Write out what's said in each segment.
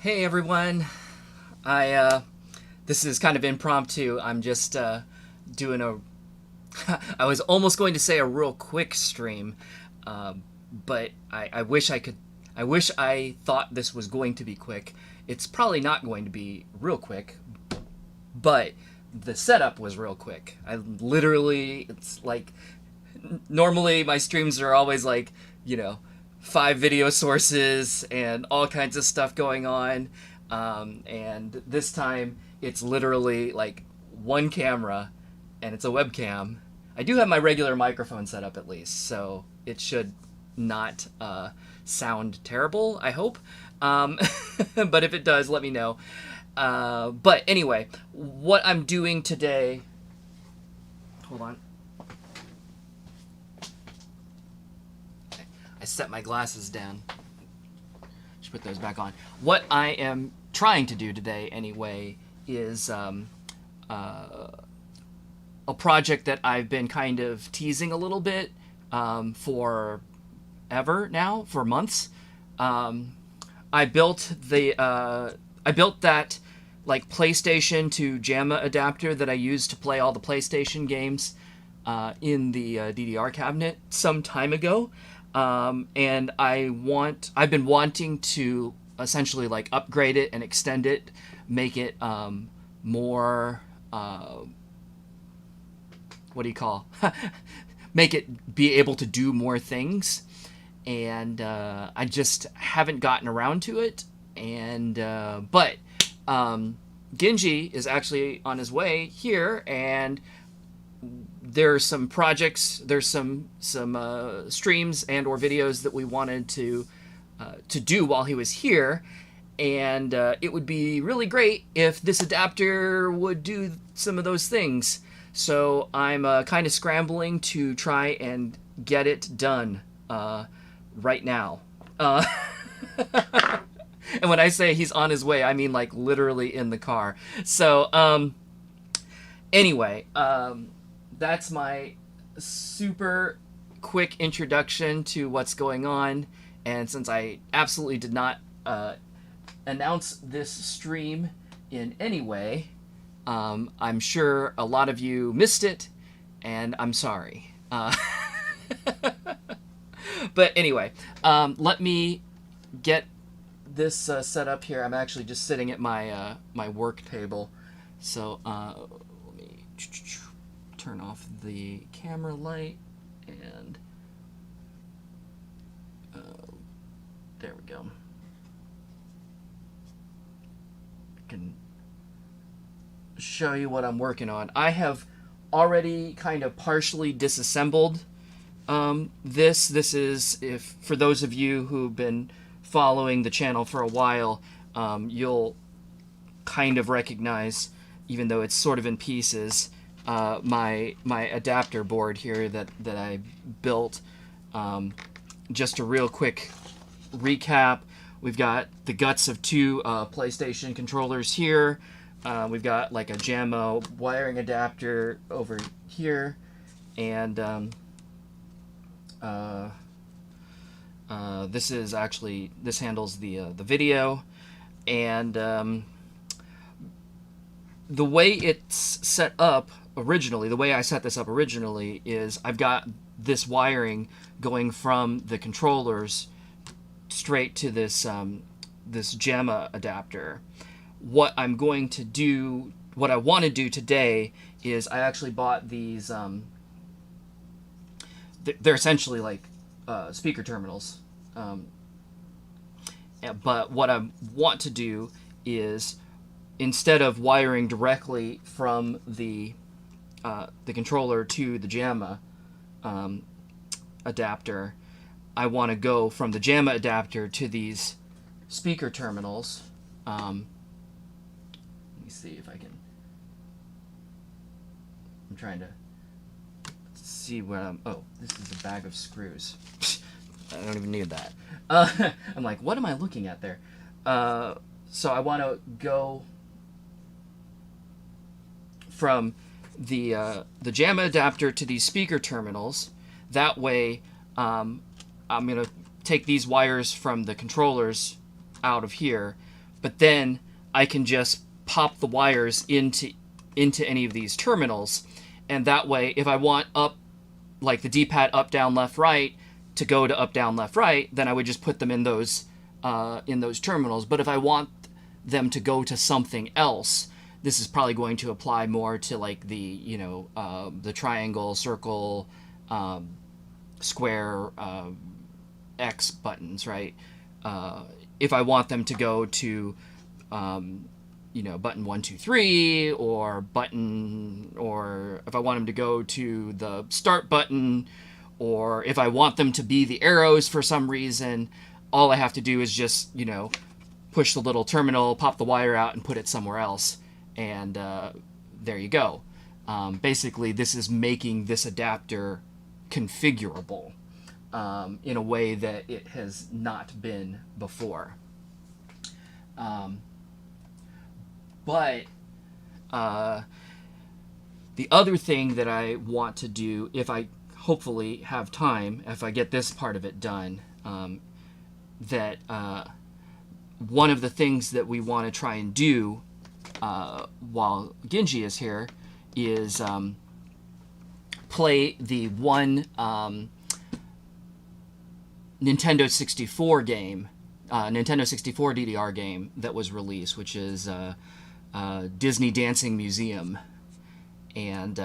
Hey everyone, I this is kind of impromptu. I'm just doing a I was almost going to say a real quick stream, but I wish I could. I wish I thought this was going to be quick. It's probably not going to be real quick, but the setup was real quick. I literally, it's like normally my streams are always like, you know, 5 video sources and all kinds of stuff going on. And this time it's literally like one camera and it's a webcam. I do have my regular microphone set up at least, so it should not sound terrible, I hope. But if it does, let me know. But anyway, what I'm doing today. Hold on. I set my glasses down. Should put those back on. What I am trying to do today, anyway, is a project that I've been kind of teasing a little bit for ever now, for months. I built that like PlayStation to JAMMA adapter that I use to play all the PlayStation games in the DDR cabinet some time ago. And I've been wanting to essentially like upgrade it and extend it, make it more what do you call make it be able to do more things, and I just haven't gotten around to it. And but Genji is actually on his way here, and there's some projects, there's some streams and or videos that we wanted to do while he was here, and it would be really great if this adapter would do some of those things. So I'm kind of scrambling to try and get it done right now. And when I say he's on his way, I mean like literally in the car. So anyway, that's my super quick introduction to what's going on. And since I absolutely did not announce this stream in any way, I'm sure a lot of you missed it, and I'm sorry. But anyway, let me get this set up here. I'm actually just sitting at my my work table. So let me turn off the camera light, and there we go. I can show you what I'm working on. I have already kind of partially disassembled this. This is, if for those of you who've been following the channel for a while, you'll kind of recognize, even though it's sort of in pieces, my adapter board here that I built. Just a real quick recap: we've got the guts of two PlayStation controllers here. We've got like a JAMMA wiring adapter over here, and this handles the video. And the way it's set up originally, the way I set this up originally, is I've got this wiring going from the controllers straight to this this JAMMA adapter. What I'm going to do, what I want to do today, is I actually bought these. They're essentially like speaker terminals. But what I want to do is, instead of wiring directly from the controller to the JAMMA adapter, I want to go from the JAMMA adapter to these speaker terminals. Let me see if I can. I'm trying to see what I'm. Oh, this is a bag of screws. I don't even need that. I'm like, what am I looking at there? So I want to go from the JAMMA adapter to these speaker terminals. That way, I'm gonna take these wires from the controllers out of here, but then I can just pop the wires into any of these terminals, and that way, if I want up, like the D-pad up, down, left, right, to go to up, down, left, right, then I would just put them in those terminals. But if I want them to go to something else, this is probably going to apply more to like the the triangle, circle, square, X buttons, right? If I want them to go to button 1, 2, 3, or if I want them to go to the start button, or if I want them to be the arrows for some reason, all I have to do is just, push the little terminal, pop the wire out, and put it somewhere else, and there you go. Basically, this is making this adapter configurable in a way that it has not been before. But the other thing that I want to do, if I hopefully have time, if I get this part of it done, that one of the things that we want to try and do while Genji is here is play the one Nintendo 64 game, Nintendo 64 DDR game that was released, which is Disney Dancing Museum. And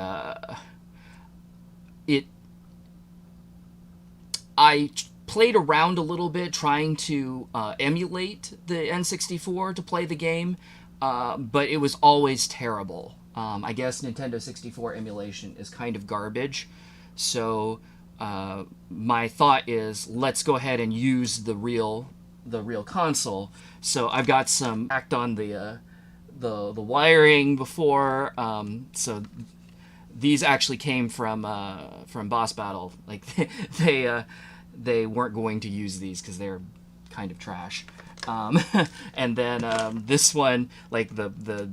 I played around a little bit trying to emulate the N64 to play the game, but it was always terrible. I guess Nintendo 64 emulation is kind of garbage, so my thought is let's go ahead and use the real console. So I've got some act on the wiring before. So these actually came from Boss Battle. Like they weren't going to use these because they're kind of trash. And then this one, like the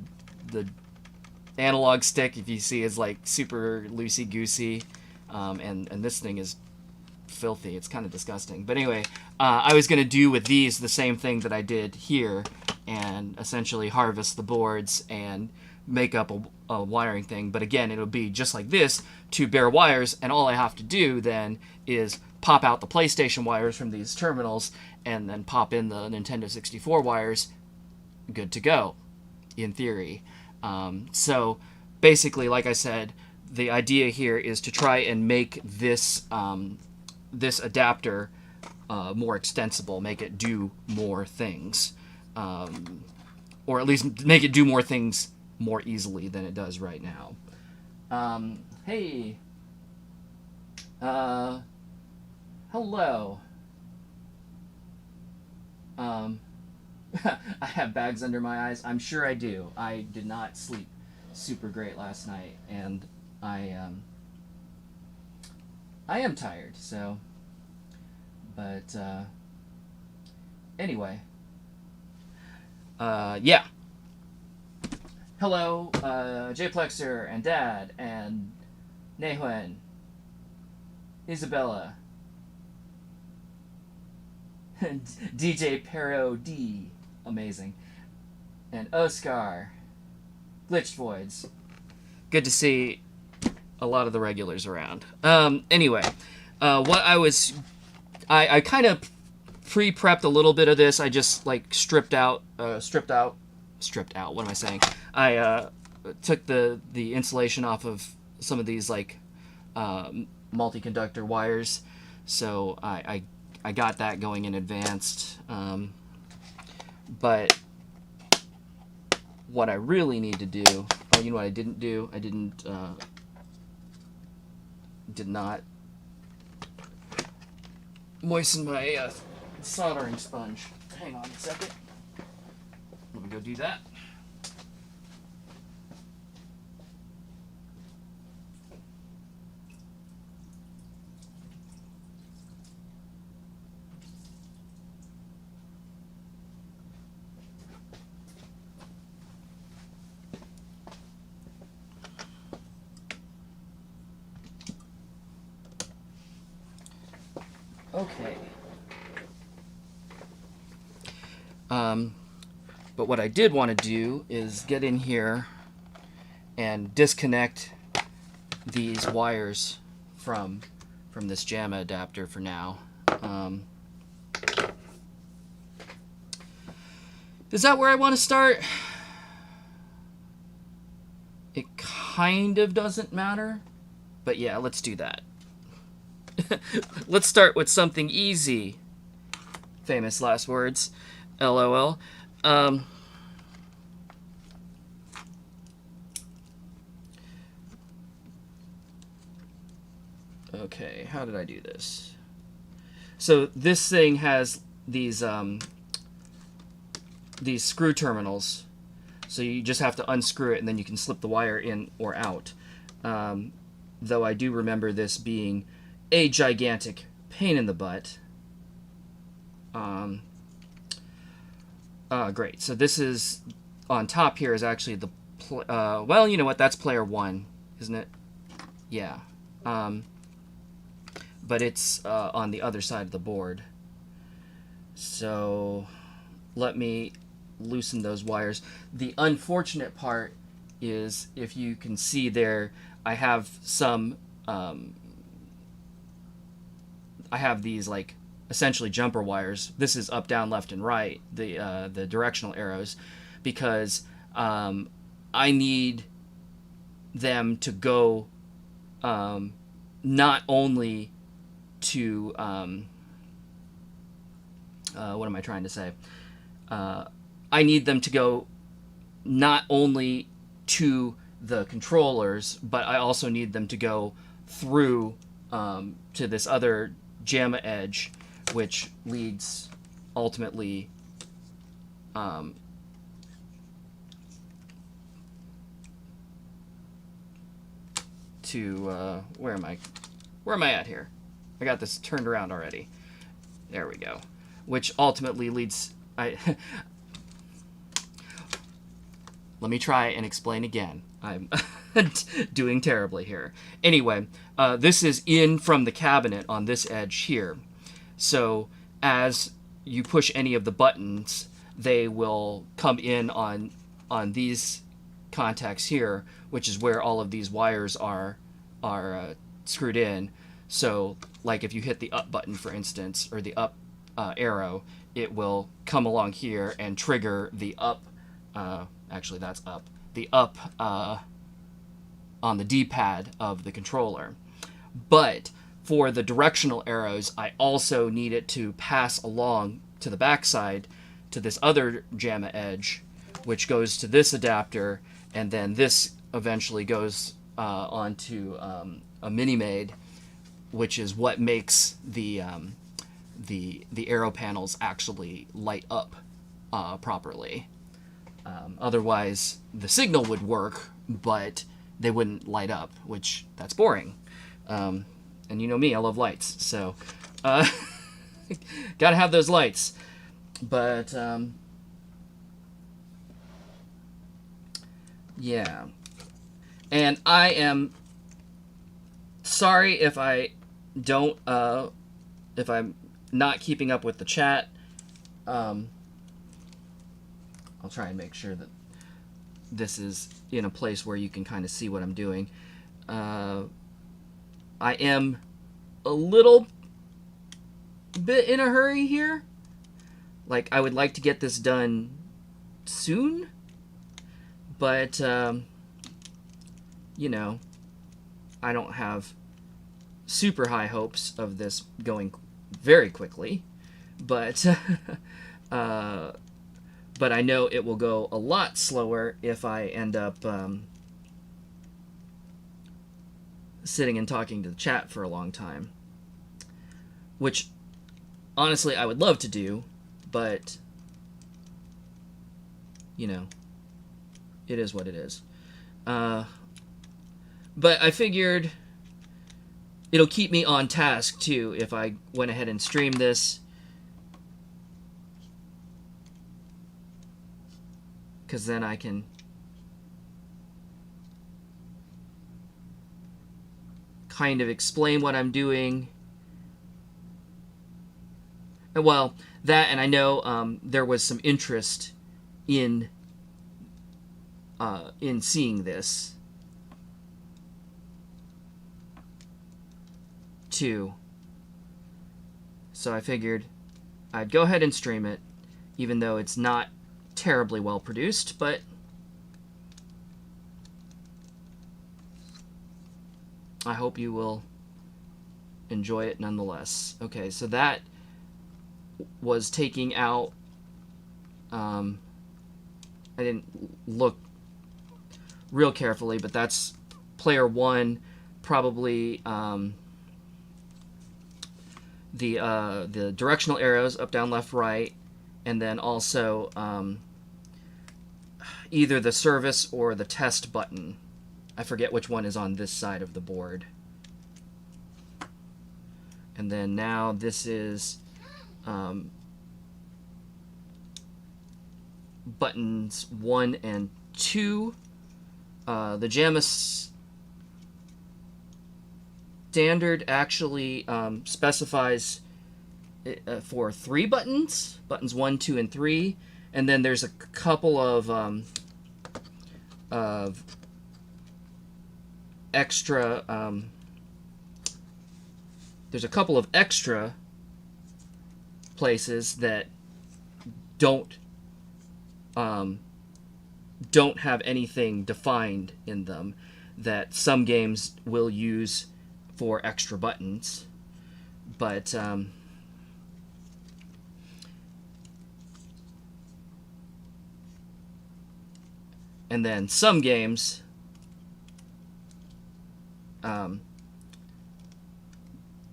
analog stick, if you see, is like super loosey goosey, and this thing is filthy. It's kind of disgusting. But anyway, I was going to do with these the same thing that I did here, and essentially harvest the boards and make up a wiring thing. But again, it'll be just like this, 2 bare wires, and all I have to do then is pop out the PlayStation wires from these terminals and then pop in the Nintendo 64 wires. Good to go, in theory. So basically, like I said, the idea here is to try and make this this adapter more extensible, make it do more things, or at least make it do more things more easily than it does right now. Hey, hello. I have bags under my eyes. I'm sure I do. I did not sleep super great last night, and I am tired, so, but, anyway, yeah. Hello, Jplexer and Dad and Nehuen, Isabella, DJ Pero D, amazing, and Oscar, Glitched Voids. Good to see a lot of the regulars around. Anyway, what I kind of pre-prepped a little bit of this. I just like stripped out, what am I saying? I took the insulation off of some of these like multi-conductor wires, so I got that going in advance. But what I really need to do, oh, you know what I didn't do? I did not moisten my soldering sponge. Hang on a second. Let me go do that. Okay. But what I did want to do is get in here and disconnect these wires from this JAMMA adapter for now. Is that where I want to start? It kind of doesn't matter, but yeah, let's do that. Let's start with something easy. Famous last words. LOL. Okay, how did I do this? So this thing has these screw terminals. So you just have to unscrew it and then you can slip the wire in or out. Though I do remember this being a gigantic pain in the butt. Great. So this is on top here is actually the well, you know what? That's player 1, isn't it? Yeah. But it's on the other side of the board. So let me loosen those wires. The unfortunate part is, if you can see there, I have some I have these like essentially jumper wires. This is up, down, left, and right, the directional arrows, because I need them to go not only to what am I trying to say? I need them to go not only to the controllers, but I also need them to go through to this other JAMMA edge, which leads ultimately to where am I at here? I got this turned around already. There we go. Which ultimately leads... let me try and explain again. I'm doing terribly here. Anyway, this is in from the cabinet on this edge here. So as you push any of the buttons, they will come in on these contacts here, which is where all of these wires are screwed in. So like if you hit the up button, for instance, or the up arrow, it will come along here and trigger the up, actually that's up, the up on the D-pad of the controller. But for the directional arrows, I also need it to pass along to the backside to this other JAMMA edge, which goes to this adapter, and then this eventually goes onto a Mini-Maid, which is what makes the arrow panels actually light up properly. Otherwise, the signal would work, but they wouldn't light up, which that's boring. And you know me, I love lights, so gotta have those lights. But yeah, and I am sorry if I don't if I'm not keeping up with the chat. I'll try and make sure that this is in a place where you can kind of see what I'm doing. I am a little bit in a hurry here. Like, I would like to get this done soon, but you know, I don't have super high hopes of this going very quickly, but but I know it will go a lot slower if I end up sitting and talking to the chat for a long time, which honestly I would love to do, but you know, it is what it is. But I figured it'll keep me on task too if I went ahead and streamed this, because then I can kind of explain what I'm doing. Well, that, and I know there was some interest in seeing this too. So I figured I'd go ahead and stream it, even though it's not terribly well produced, but I hope you will enjoy it nonetheless. Okay, so that was taking out, I didn't look real carefully, but that's player 1, probably the directional arrows, up, down, left, right, and then also either the service or the test button. I forget which one is on this side of the board. And then now this is buttons 1 and 2. The JAMMA standard actually specifies for 3 buttons, buttons 1, 2, and 3, and then there's a couple of extra. There's a couple of extra places that don't have anything defined in them that some games will use for extra buttons, but and then some games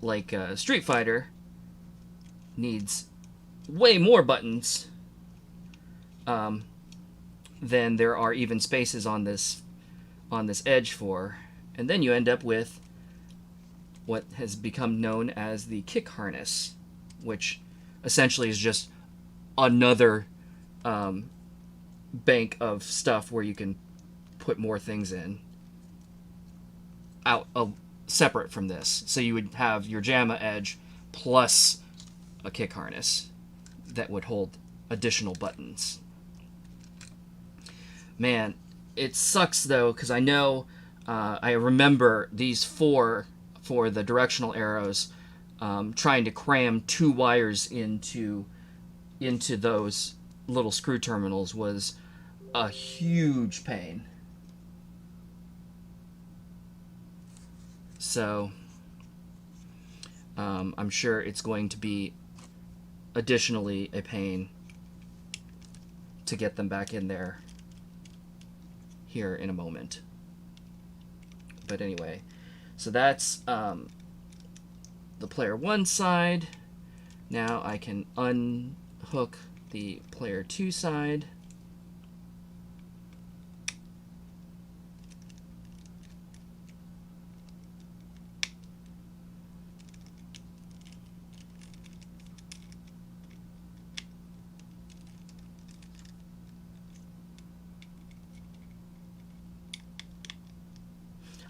like Street Fighter needs way more buttons than there are even spaces on this edge for, and then you end up with what has become known as the kick harness, which essentially is just another bank of stuff where you can put more things in separate from this. So you would have your JAMMA edge plus a kick harness that would hold additional buttons. Man, it sucks though, because I know I remember these 4 for the directional arrows, trying to cram 2 wires into those little screw terminals was a huge pain. So I'm sure it's going to be additionally a pain to get them back in there here in a moment. But anyway, so that's the player 1 side. Now I can unhook the player 2 side.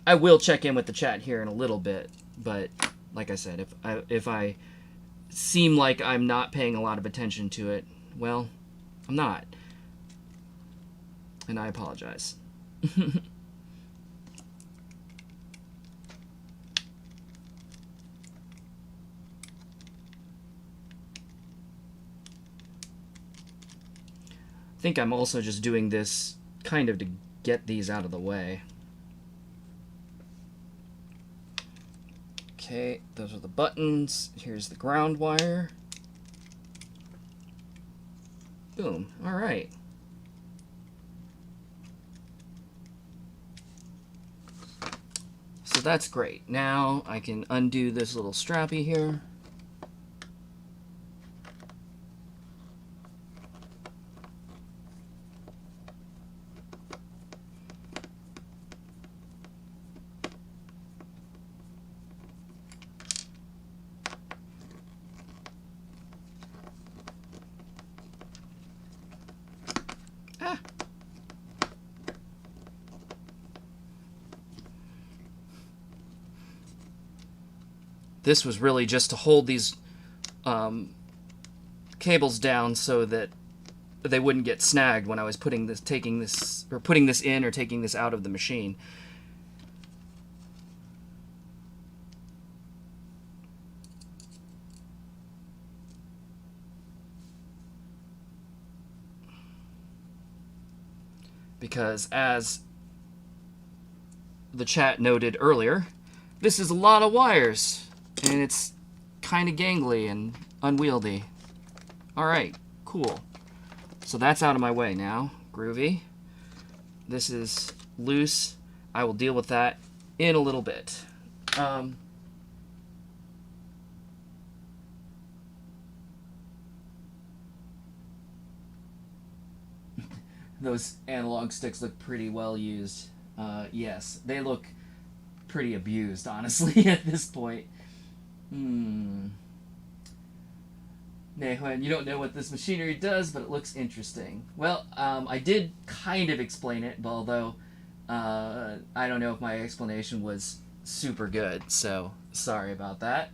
I will check in with the chat here in a little bit, but like I said, if I seem like I'm not paying a lot of attention to it, well, I'm not. And I apologize. I think I'm also just doing this kind of to get these out of the way. Okay, those are the buttons. Here's the ground wire. Boom. All right. So that's great. Now I can undo this little strappy here. This was really just to hold these cables down so that they wouldn't get snagged when I was putting this in or taking this out of the machine. Because as the chat noted earlier, this is a lot of wires, and it's kind of gangly and unwieldy. All right, cool. So that's out of my way now. Groovy. This is loose. I will deal with that in a little bit. Those analog sticks look pretty well used. Yes, they look pretty abused, honestly, at this point. Nehuen, you don't know what this machinery does, but it looks interesting. Well, I did kind of explain it, although I don't know if my explanation was super good, so sorry about that.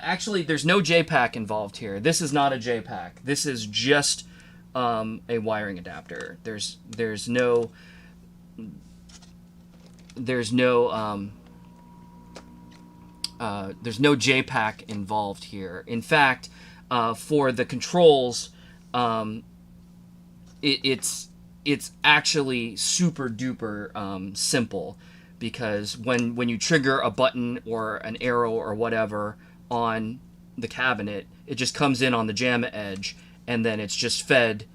Actually, there's no JPack involved here. This is not a JPack. This is just a wiring adapter. There's no JPack involved here. In fact, for the controls, it's actually super duper simple, because when you trigger a button or an arrow or whatever on the cabinet, it just comes in on the JAMMA edge, and then it's just fed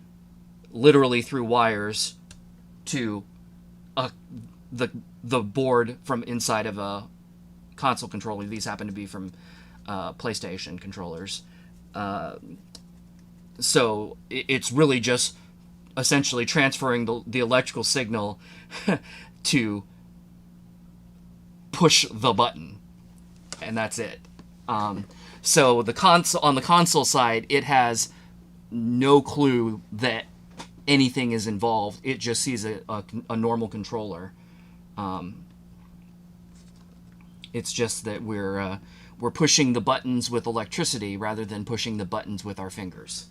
literally through wires to the board from inside of a console controller. These happen to be from PlayStation controllers. So it's really just essentially transferring the electrical signal to push the button, and that's it. So the on the console side, it has no clue that anything is involved. It just sees a normal controller. It's just that we're pushing the buttons with electricity rather than pushing the buttons with our fingers.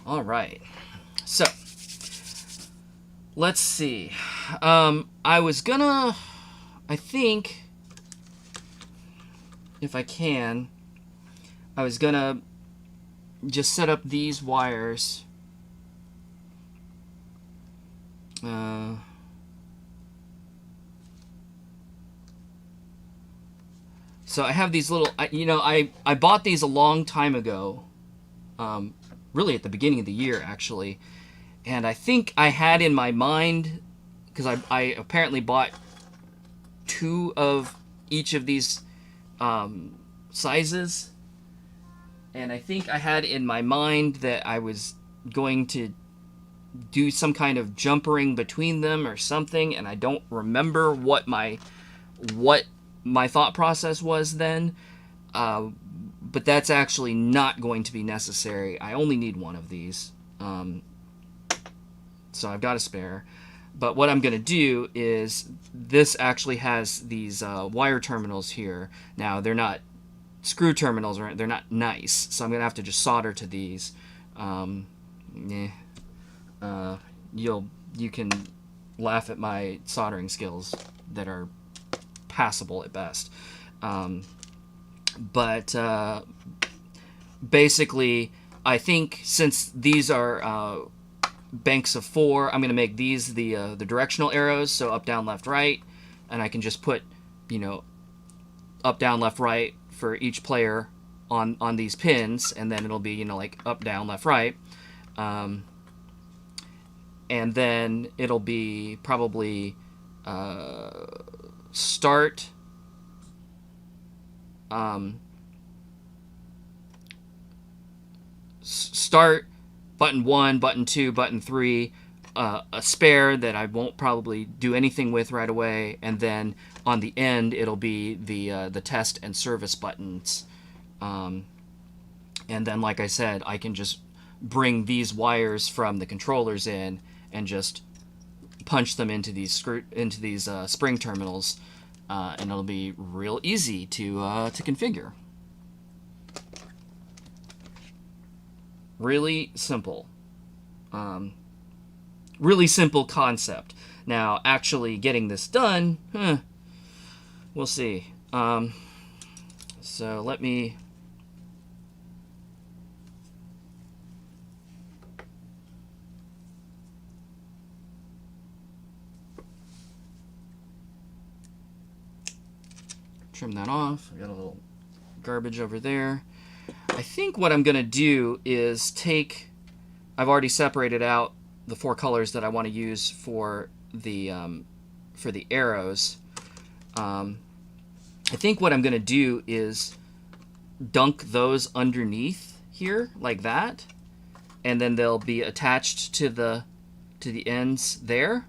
All right, so let's see. I think, if I can, I was gonna just set up these wires. So I have these little, I bought these a long time ago. Really at the beginning of the year, actually. And I think I had in my mind, because I apparently bought 2 of each of these sizes. And I think I had in my mind that I was going to do some kind of jumpering between them or something. And I don't remember what my thought process was then. But that's actually not going to be necessary. I only need 1 of these. So I've got a spare. But what I'm going to do is, this actually has these wire terminals here. Now, they're not screw terminals, or they're not nice. So I'm going to have to just solder to these. You can laugh at my soldering skills that are passable at best. But basically, I think since these are banks of 4, I'm going to make these the directional arrows, so up, down, left, right, and I can just put, up, down, left, right for each player on these pins, and then it'll be, like up, down, left, right. And then it'll be probably start, start, button 1, button 2, button 3, a spare that I won't probably do anything with right away, and then on the end it'll be the test and service buttons. And then, like I said, I can just bring these wires from the controllers in and just punch them into these spring terminals, and it'll be real easy to configure. Really simple. Really simple concept. Now, actually getting this done, we'll see. So let me... trim that off. I got a little garbage over there. I think what I'm going to do is take... I've already separated out the 4 colors that I want to use for the arrows. I think what I'm going to do is dunk those underneath here like that, and then they'll be attached to the ends there.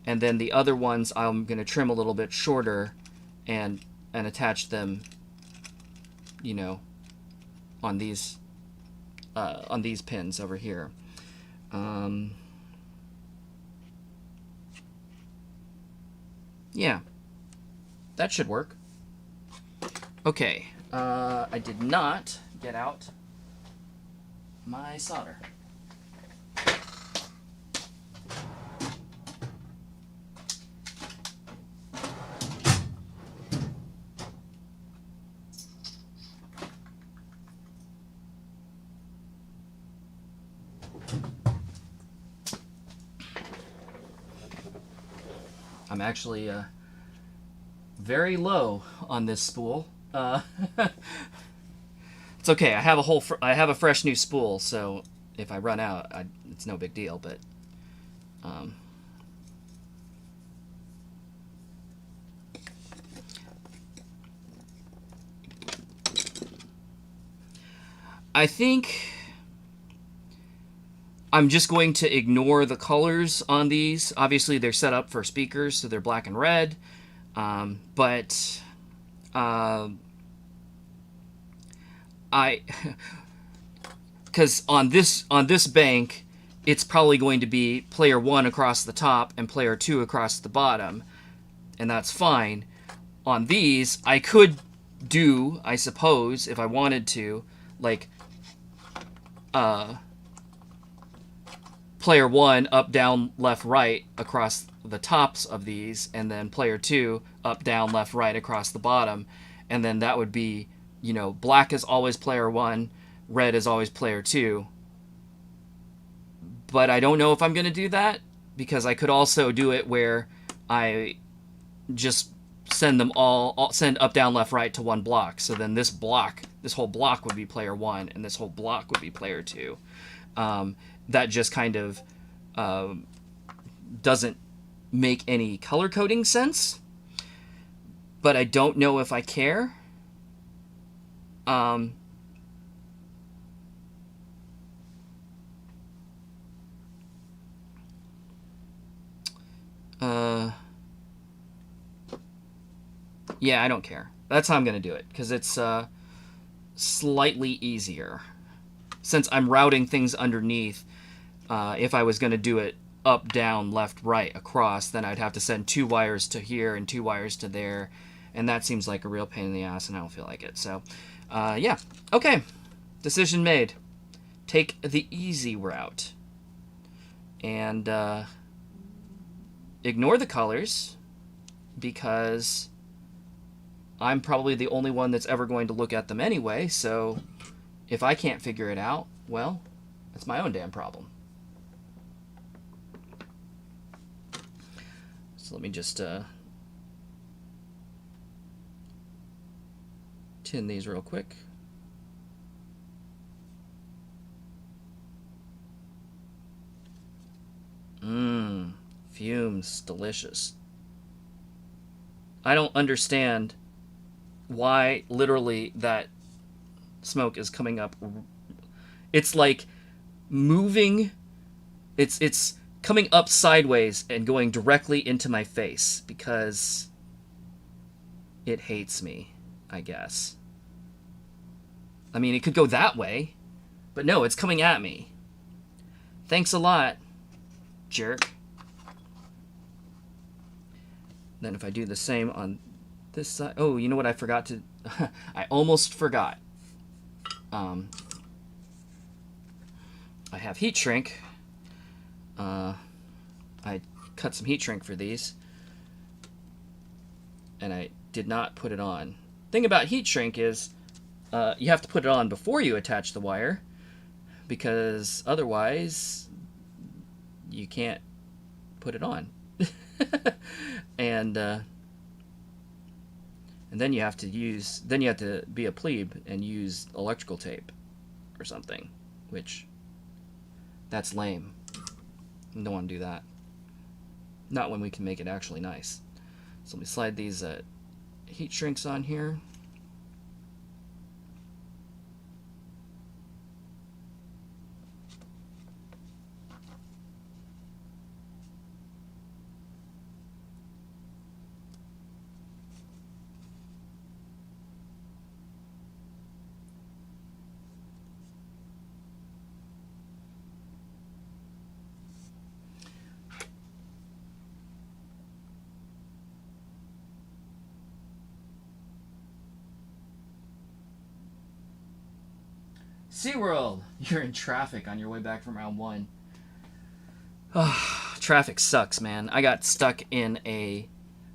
And then the other ones I'm going to trim a little bit shorter and attach them, you know, on these pins over here. Yeah, that should work. Okay, I did not get out my solder. I'm actually very low on this spool. It's okay. I have a fresh new spool, so if I run out, it's no big deal. But I think I'm just going to ignore the colors on these. Obviously, they're set up for speakers, so they're black and red. But because on this bank, it's probably going to be player 1 across the top and player 2 across the bottom, and that's fine. On these, I could do, I suppose, if I wanted to, like player 1 up, down, left, right across the tops of these, and then player 2 up, down, left, right across the bottom, and then that would be, you know, black is always player 1, red is always player 2. But I don't know if I'm going to do that, because I could also do it where I just send them send up, down, left, right to one block. So then this whole block would be player 1, and this whole block would be player 2. That just kind of doesn't make any color coding sense, but I don't know if I care. Yeah, I don't care. That's how I'm going to do it, because it's slightly easier. Since I'm routing things underneath, if I was going to do it up, down, left, right, across, then I'd have to send 2 wires to here and 2 wires to there, and that seems like a real pain in the ass, and I don't feel like it. So, yeah. Okay. Decision made. Take the easy route. And ignore the colors, because I'm probably the only one that's ever going to look at them anyway, so if I can't figure it out, well, that's my own damn problem. So let me just tin these real quick. Fumes, delicious. I don't understand why literally that smoke is coming up. It's like moving. It's coming up sideways and going directly into my face because it hates me, I guess. I mean, it could go that way, but no, it's coming at me. Thanks a lot, jerk. Then if I do the same on this side... Oh, you know what I forgot to... I almost forgot. I have heat shrink. I cut some heat shrink for these. And I did not put it on. Thing about heat shrink is you have to put it on before you attach the wire, because otherwise you can't put it on. And then you have to be a plebe and use electrical tape or something, which that's lame. Don't want to do that. Not when we can make it actually nice. So let me slide these heat shrinks on here. SeaWorld, you're in traffic on your way back from round 1. Oh, traffic sucks, man. I got stuck in a...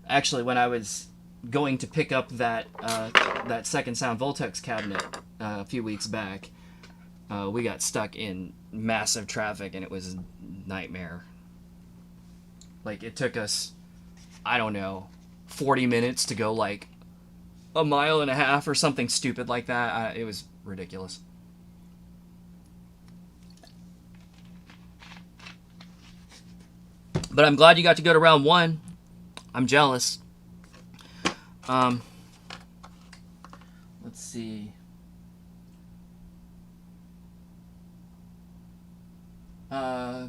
Actually, when I was going to pick up that Second Sound Voltex cabinet a few weeks back, we got stuck in massive traffic, and it was a nightmare. Like, it took us, I don't know, 40 minutes to go, like, a mile and a half or something stupid like that. It was ridiculous. But I'm glad you got to go to round 1. I'm jealous. Let's see. Koa.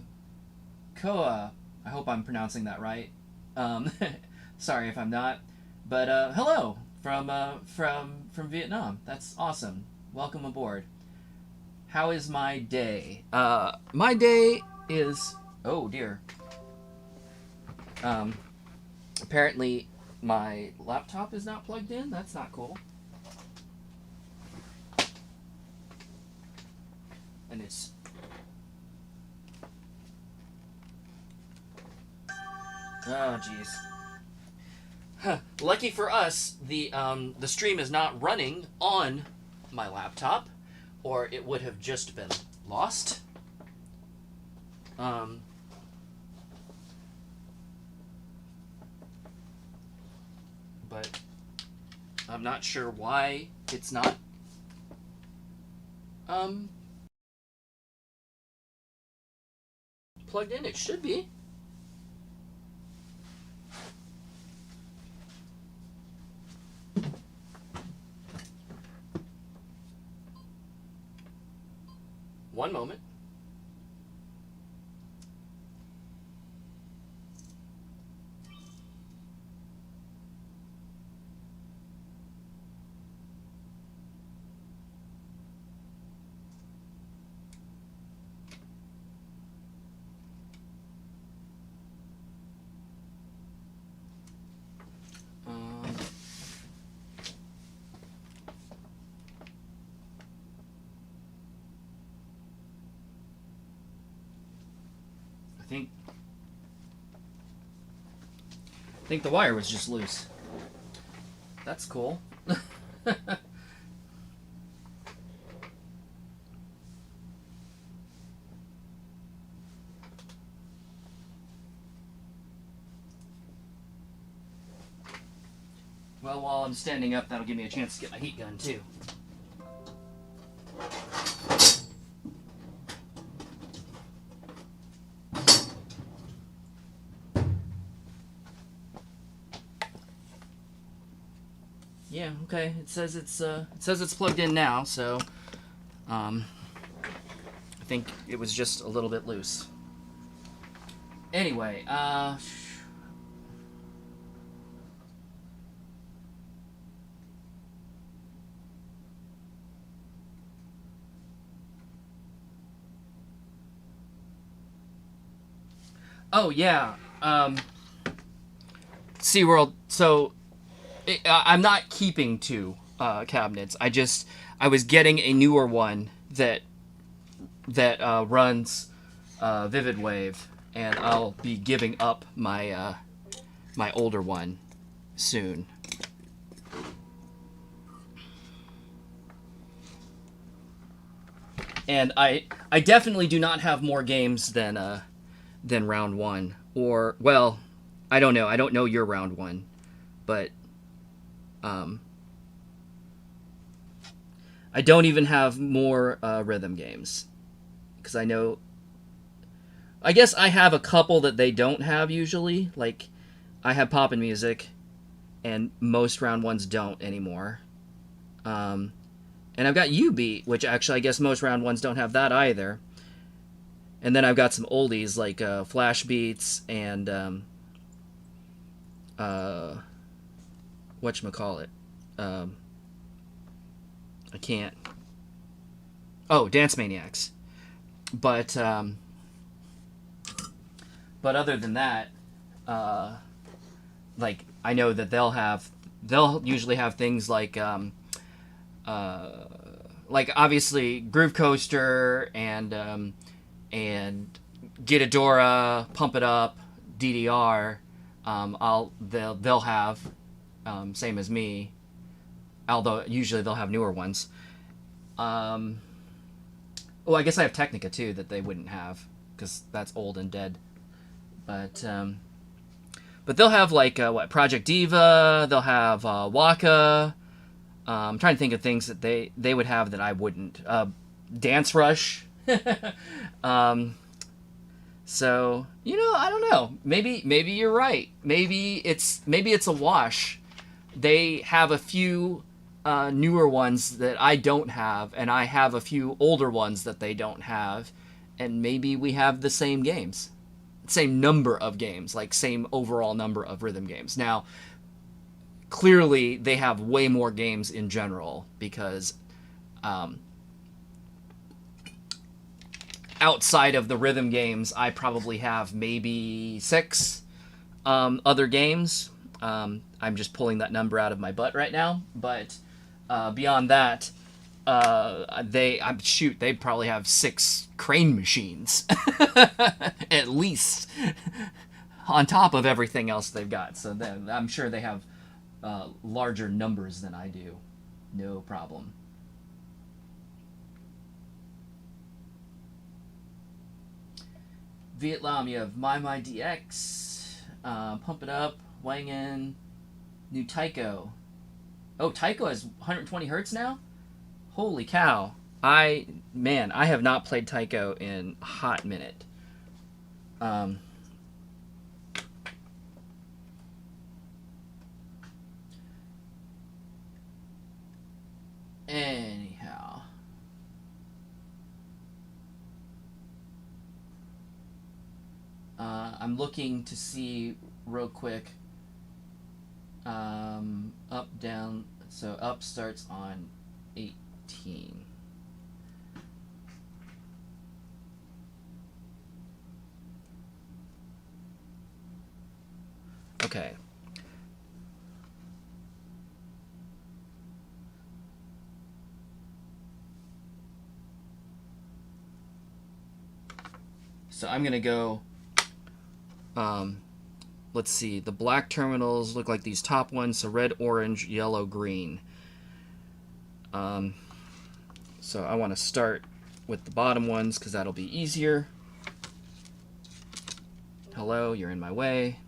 I hope I'm pronouncing that right. Sorry if I'm not. But hello from Vietnam. That's awesome. Welcome aboard. How is my day? My day is... Oh, dear. Apparently my laptop is not plugged in. That's not cool. And it's... Oh, jeez. Huh. Lucky for us, the stream is not running on my laptop, or it would have just been lost. But I'm not sure why it's not plugged in. It should be. One moment. I think the wire was just loose. That's cool. Well, while I'm standing up, that'll give me a chance to get my heat gun, too. Yeah, okay. It says it's plugged in now, so I think it was just a little bit loose. Anyway, oh yeah, SeaWorld. So I'm not keeping two cabinets. I was getting a newer one that runs Vivid Wave, and I'll be giving up my my older one soon. And I definitely do not have more games than round one. Or well, I don't know. I don't know your round one, but um, I don't even have more rhythm games because I know. I guess I have a couple that they don't have usually. Like I have Poppin' Music, and most round ones don't anymore. Um, and I've got U Beat, which actually I guess most round ones don't have that either. And then I've got some oldies like Flash Beats and uh, whatchamacallit. Um, I can't. Oh, Dance Maniacs. But but other than that, uh, like I know that they'll usually have things uh, like obviously Groove Coaster and Gitadora, Pump It Up, DDR. They'll have same as me, although usually they'll have newer ones. Um, well, I guess I have Technica too that they wouldn't have because that's old and dead. But but they'll have like what Project Diva. They'll have Waka. I'm trying to think of things that they would have that I wouldn't. Dance Rush. um, so I don't know. Maybe you're right. Maybe it's a wash. They have a few newer ones that I don't have, and I have a few older ones that they don't have, and maybe we have the same games, same number of games, like same overall number of rhythm games. Now, clearly, they have way more games in general because um, outside of the rhythm games, I probably have maybe 6 other games. I'm just pulling that number out of my butt right now, but beyond that, they probably have 6 crane machines at least on top of everything else they've got. So I'm sure they have larger numbers than I do. No problem. Vietnam, you have My DX, Pump It Up, Wang In, new Tycho. Oh, Tycho has 120 hertz now? Holy cow. I have not played Tycho in a hot minute. Um, anyhow. I'm looking to see real quick. Up, down. So up starts on 18. Okay. So I'm going to go, let's see, the black terminals look like these top ones, so red, orange, yellow, green. So I want to start with the bottom ones because that'll be easier. Hello, you're in my way.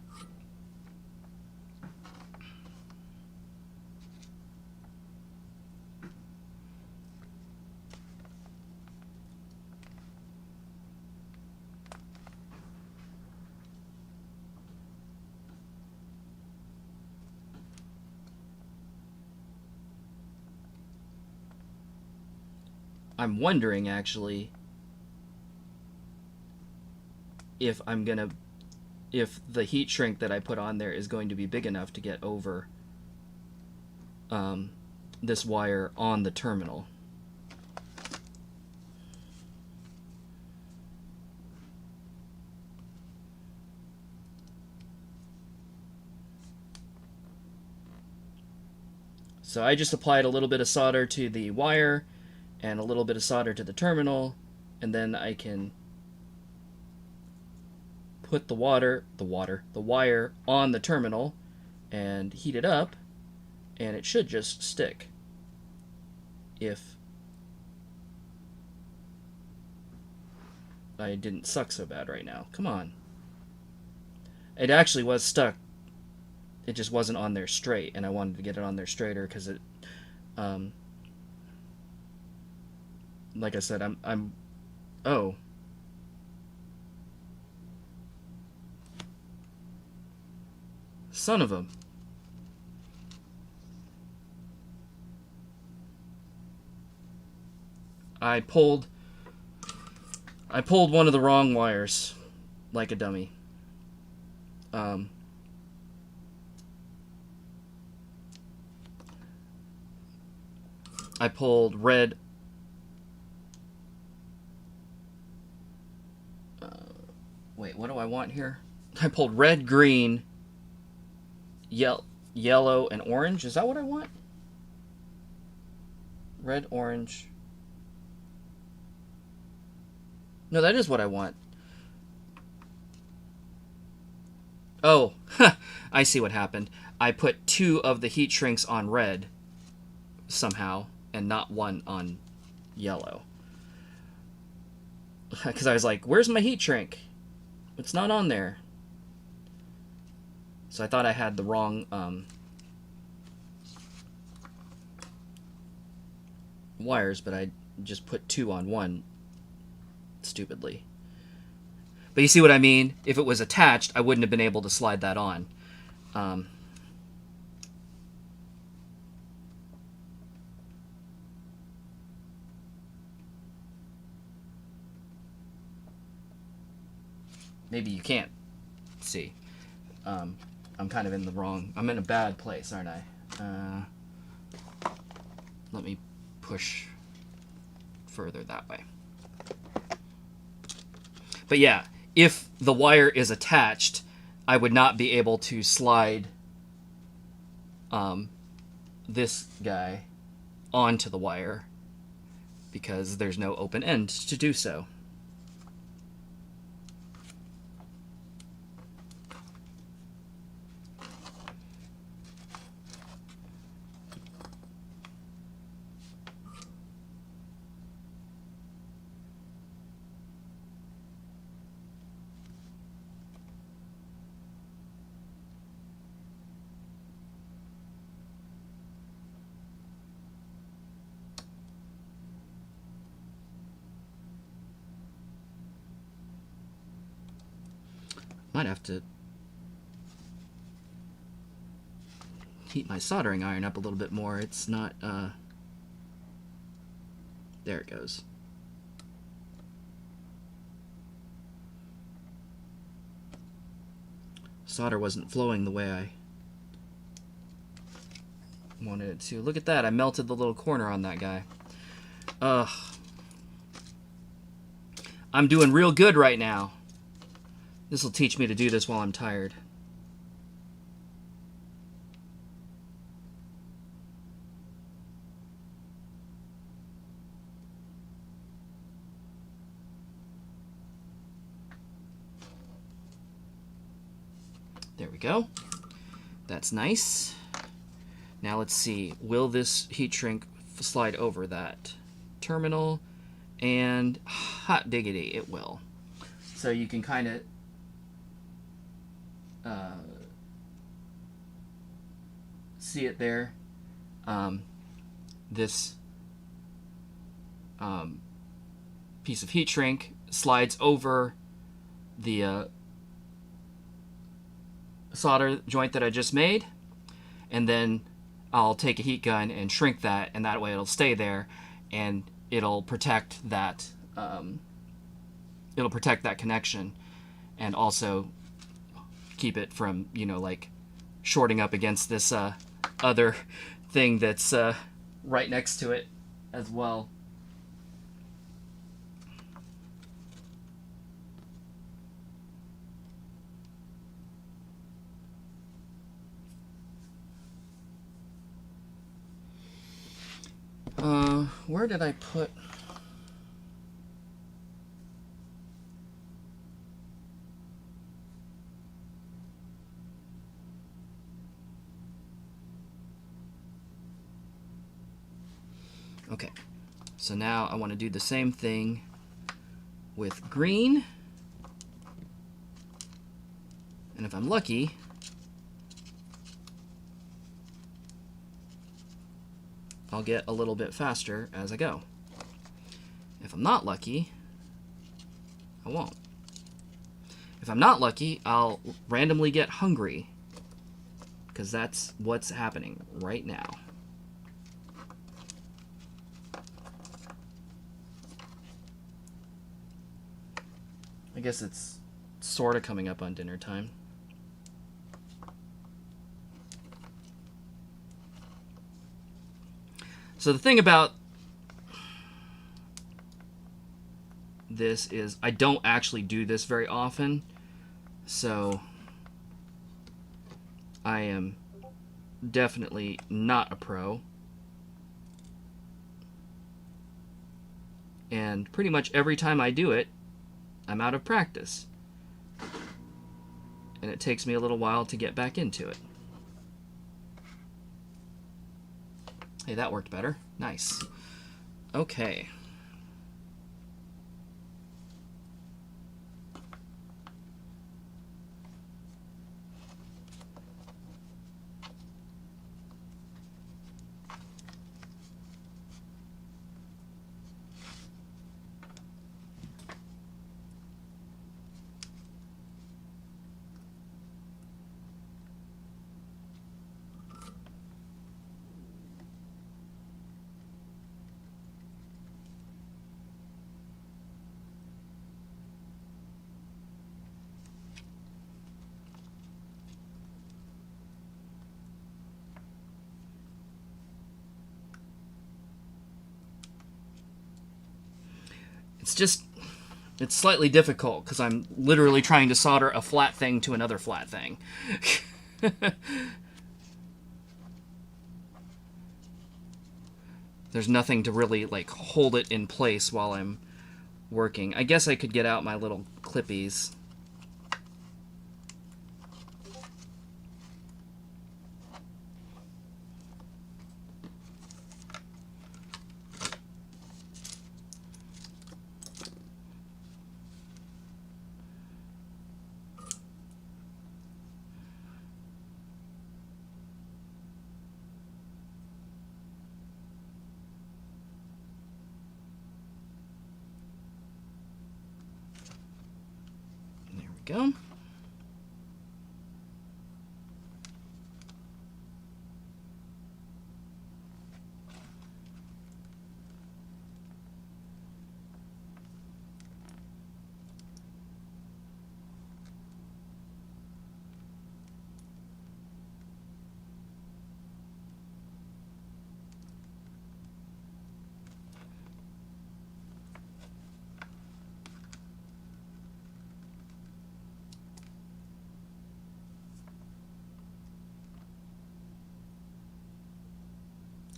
I'm wondering actually if if the heat shrink that I put on there is going to be big enough to get over this wire on the terminal. So I just applied a little bit of solder to the wire and a little bit of solder to the terminal, and then I can put the wire on the terminal and heat it up, and it should just stick. If I didn't suck so bad right now. Come on. It actually was stuck. It just wasn't on there straight, and I wanted to get it on there straighter because it, like I said, oh. Son of a. I pulled one of the wrong wires like a dummy. I pulled red. Wait, what do I want here? I pulled red, green, yellow, and orange. Is that what I want? Red, orange. No, that is what I want. Oh, I see what happened. I put 2 of the heat shrinks on red somehow, and not 1 on yellow. Because I was like, where's my heat shrink? It's not on there. So I thought I had the wrong wires, but I just put 2 on 1 stupidly. But you see what I mean? If it was attached, I wouldn't have been able to slide that on. Maybe you can't see. I'm kind of in the wrong... I'm in a bad place, aren't I? Let me push further that way. But yeah, if the wire is attached, I would not be able to slide this guy onto the wire because there's no open end to do so. Might have to heat my soldering iron up a little bit more. It's not, there it goes. Solder wasn't flowing the way I wanted it to. Look at that, I melted the little corner on that guy. Ugh. I'm doing real good right now. This will teach me to do this while I'm tired. There we go. That's nice. Now let's see. Will this heat shrink slide over that terminal? And hot diggity, it will. So you can kind of see it there. This piece of heat shrink slides over the solder joint that I just made, and then I'll take a heat gun and shrink that, and that way it'll stay there. And it'll protect that connection, and also keep it from, you know, like shorting up against this other thing that's right next to it as well. Where did I put... Okay, so now I want to do the same thing with green. And if I'm lucky, I'll get a little bit faster as I go. If I'm not lucky, I won't. If I'm not lucky, I'll randomly get hungry, because that's what's happening right now. I guess it's sort of coming up on dinner time. So the thing about this is I don't actually do this very often, so I am definitely not a pro. And pretty much every time I do it, I'm out of practice. And it takes me a little while to get back into it. Hey, that worked better. Nice. Okay. It's slightly difficult because I'm literally trying to solder a flat thing to another flat thing. There's nothing to really like hold it in place while I'm working. I guess I could get out my little clippies. Go.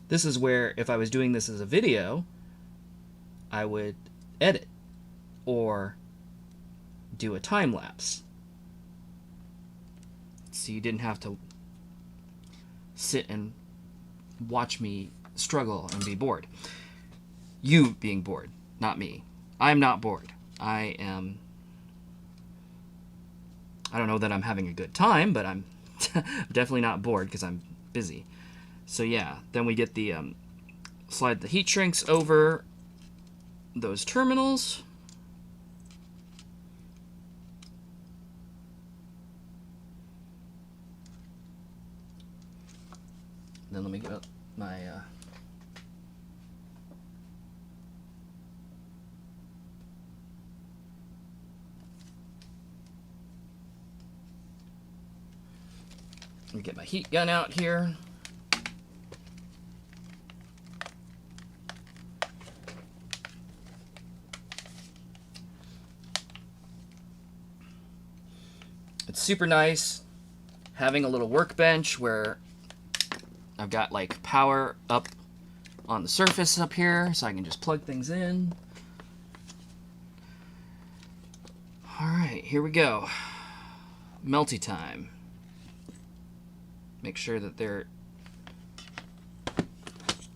This is where, if I was doing this as a video, I would edit or do a time lapse, so you didn't have to sit and watch me struggle and be bored. You being bored, not me. I'm not bored. I don't know that I'm having a good time, but I'm definitely not bored because I'm busy. So yeah, then we get the slide the heat shrinks over those terminals. Then let me get my Let me get my heat gun out here. It's super nice having a little workbench where I've got like power up on the surface up here, so I can just plug things in. Alright, here we go. Melty time. Make sure that they're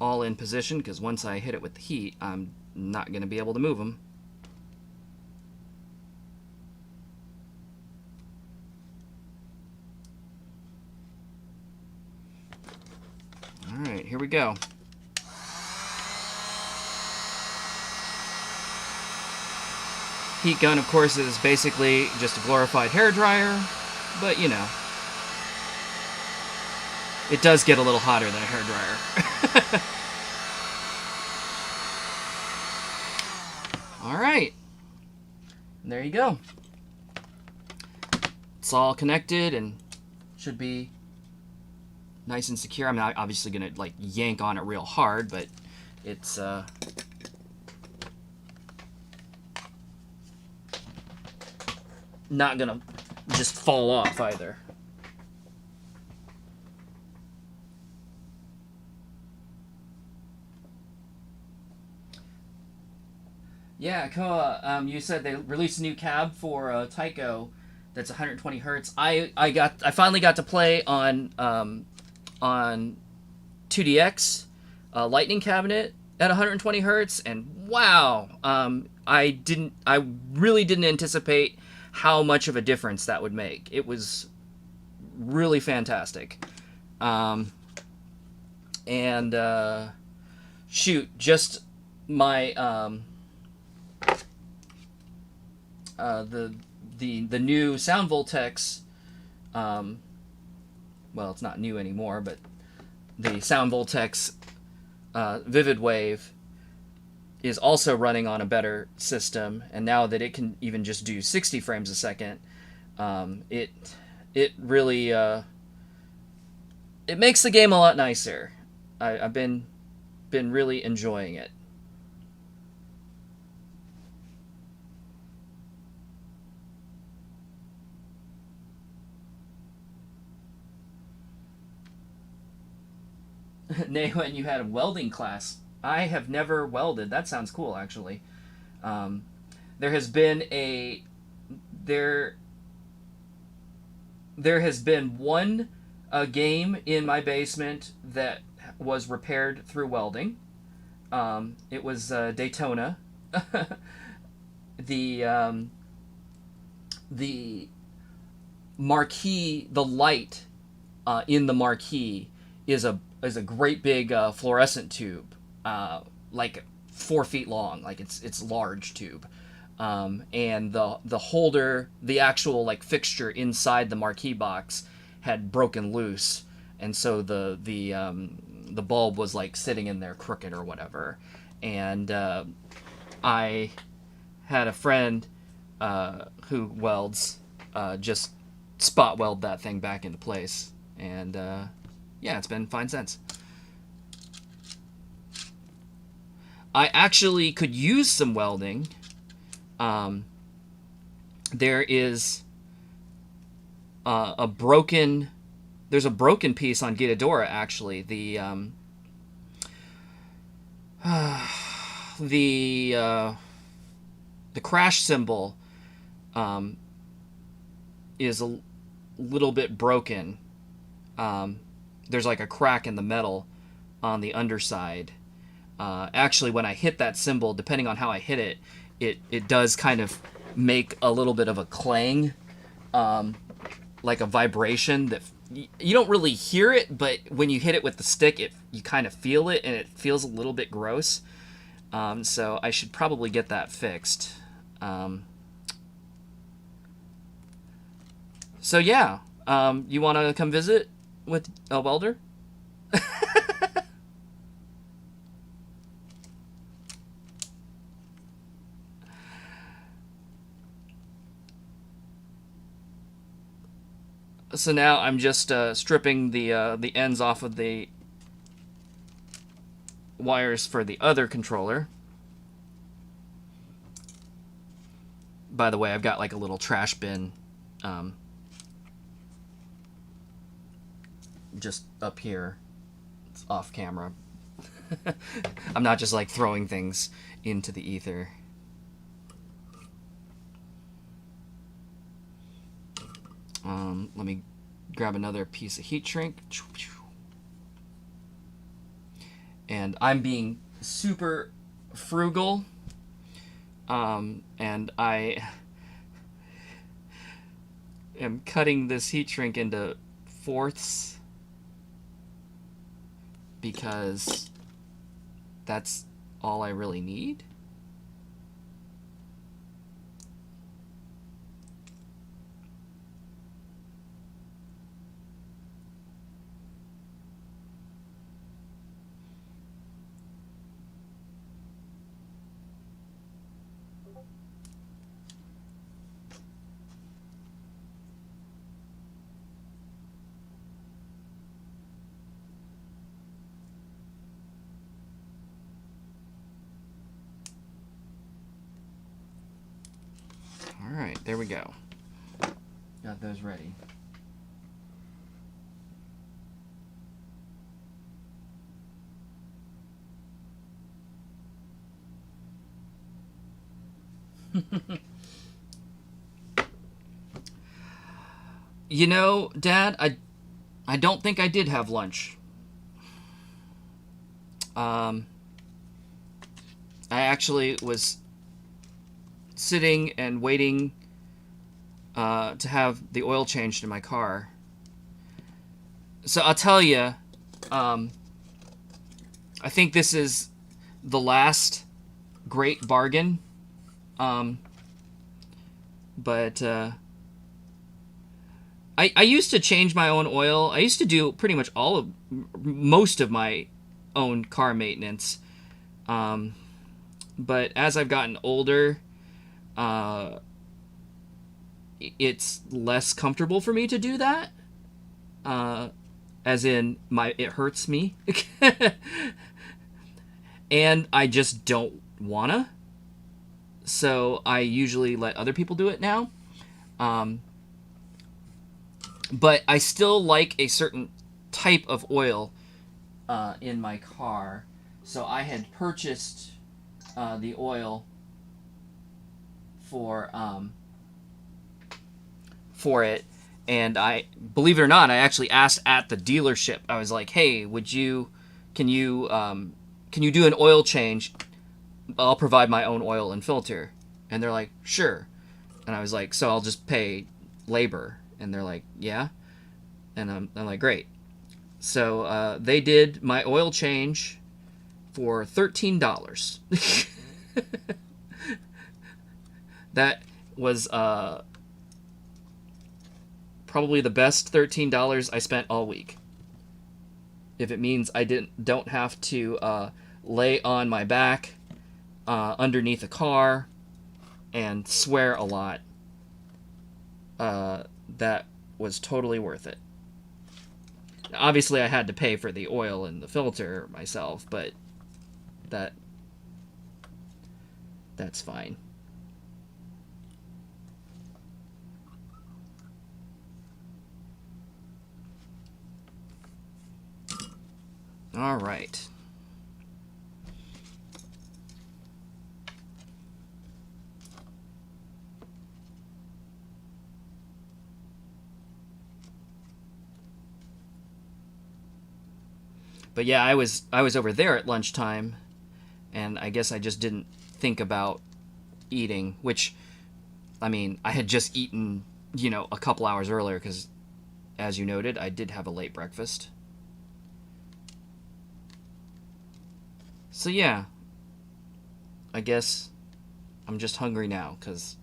all in position, because once I hit it with the heat, I'm not going to be able to move them. Alright, here we go. Heat gun, of course, is basically just a glorified hairdryer, but you know, it does get a little hotter than a hairdryer. Alright, there you go. It's all connected and should be nice and secure. I'm not obviously gonna like yank on it real hard, but it's not gonna just fall off either. Yeah, Koa, you said they released a new cab for Tycho that's 120 hertz. I finally got to play on 2DX Lightning cabinet at 120 hertz, and wow, I really didn't anticipate how much of a difference that would make. It was really fantastic. Shoot, just my the new Sound Voltex, well, it's not new anymore, but the Sound Voltex Vivid Wave is also running on a better system, and now that it can even just do 60 frames a second, it really it makes the game a lot nicer. I've been really enjoying it. Nay, when you had a welding class. I have never welded. That sounds cool, actually. There has been one game in my basement that was repaired through welding. It was Daytona. The marquee, the light in the marquee is a great big fluorescent tube, like 4 feet long, like it's large tube, and the holder, the actual like fixture inside the marquee box had broken loose, and so the bulb was like sitting in there crooked or whatever, and I had a friend who welds just spot weld that thing back into place, and yeah, it's been fine since. I actually could use some welding. There is a broken piece on Gitadora, actually. The crash symbol is a little bit broken. There's like a crack in the metal on the underside. Actually, when I hit that symbol, depending on how I hit it, it does kind of make a little bit of a clang, like a vibration that you don't really hear it, but when you hit it with the stick, you kind of feel it, and it feels a little bit gross. So I should probably get that fixed. So yeah, you want to come visit with a welder? So now I'm just stripping the ends off of the wires for the other controller. By the way, I've got like a little trash bin just up here. It's off camera. I'm not just like throwing things into the ether. Let me grab another piece of heat shrink. And I'm being super frugal. And I am cutting this heat shrink into fourths because that's all I really need. Alright, there we go. Got those ready. You know, Dad, I don't think I did have lunch. I actually was sitting and waiting to have the oil changed in my car. So I'll tell you, I think this is the last great bargain. But I used to change my own oil. I used to do pretty much most of my own car maintenance. But as I've gotten older, it's less comfortable for me to do that. As in, it hurts me. And I just don't wanna. So I usually let other people do it now. But I still like a certain type of oil in my car. So I had purchased the oil for it, and I, believe it or not, I actually asked at the dealership. I was like, "Hey, can you do an oil change? I'll provide my own oil and filter." And they're like, "Sure." And I was like, "So I'll just pay labor?" And they're like, "Yeah." And I'm like, "Great." So they did my oil change for $13. That was probably the best $13 I spent all week. If it means I don't have to lay on my back underneath a car and swear a lot, that was totally worth it. Obviously, I had to pay for the oil and the filter myself, but that's fine. All right. But yeah, I was over there at lunchtime, and I guess I just didn't think about eating, which, I mean, I had just eaten, a couple hours earlier because, as you noted, I did have a late breakfast. So yeah, I guess I'm just hungry now because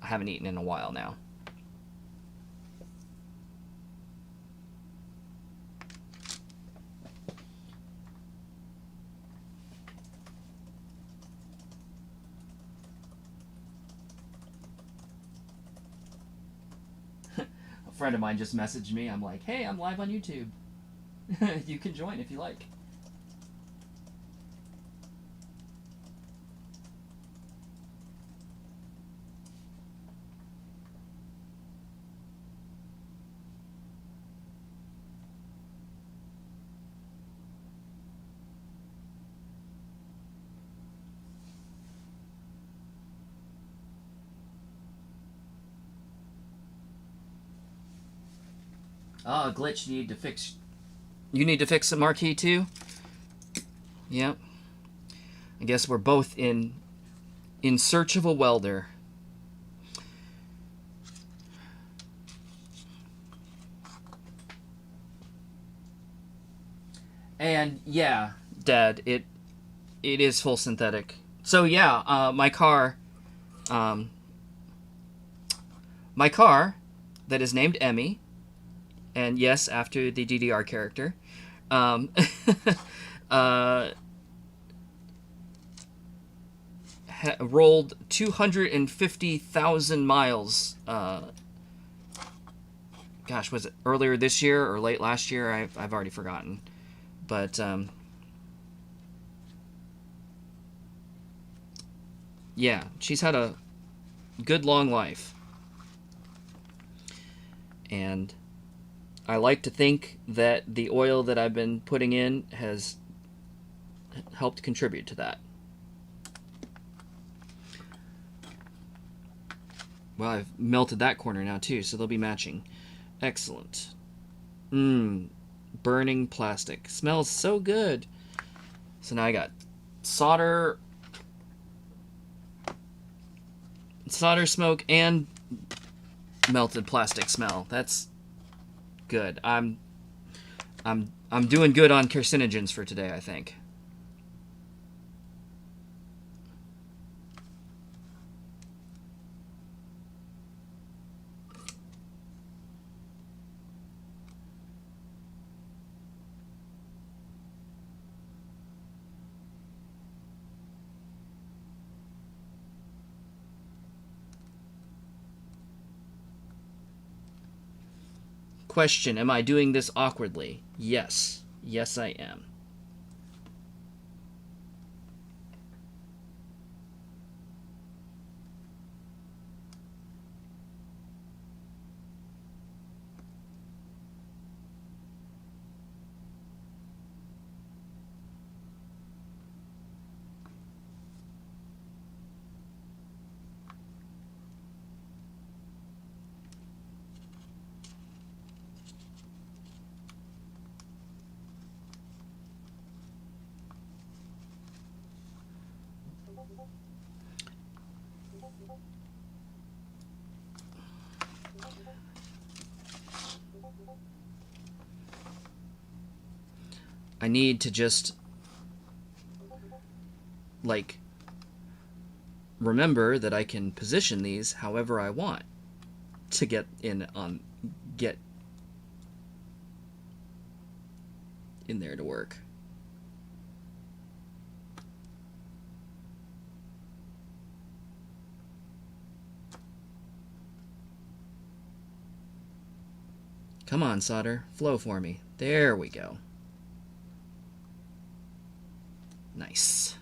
I haven't eaten in a while now. friend of mine just messaged me. I'm like, hey, I'm live on YouTube. You can join if you like. Ah, glitch. You need to fix. You need to fix the marquee too. Yep. I guess we're both in search of a welder. And yeah, Dad, it is full synthetic. So yeah, my car that is named Emmy, and yes, after the DDR character, rolled 250,000 miles. Gosh, was it earlier this year or late last year? I've already forgotten. But yeah, she's had a good long life. And I like to think that the oil that I've been putting in has helped contribute to that. Well, I've melted that corner now too, so they'll be matching. Excellent. Burning plastic. Smells so good. So now I got solder smoke and melted plastic smell. That's good. I'm doing good on carcinogens for today, I think. Question, am I doing this awkwardly? Yes. Yes, I am. I need to just, like, remember that I can position these however I want to get in there to work. Come on, solder. Flow for me. There we go. Nice.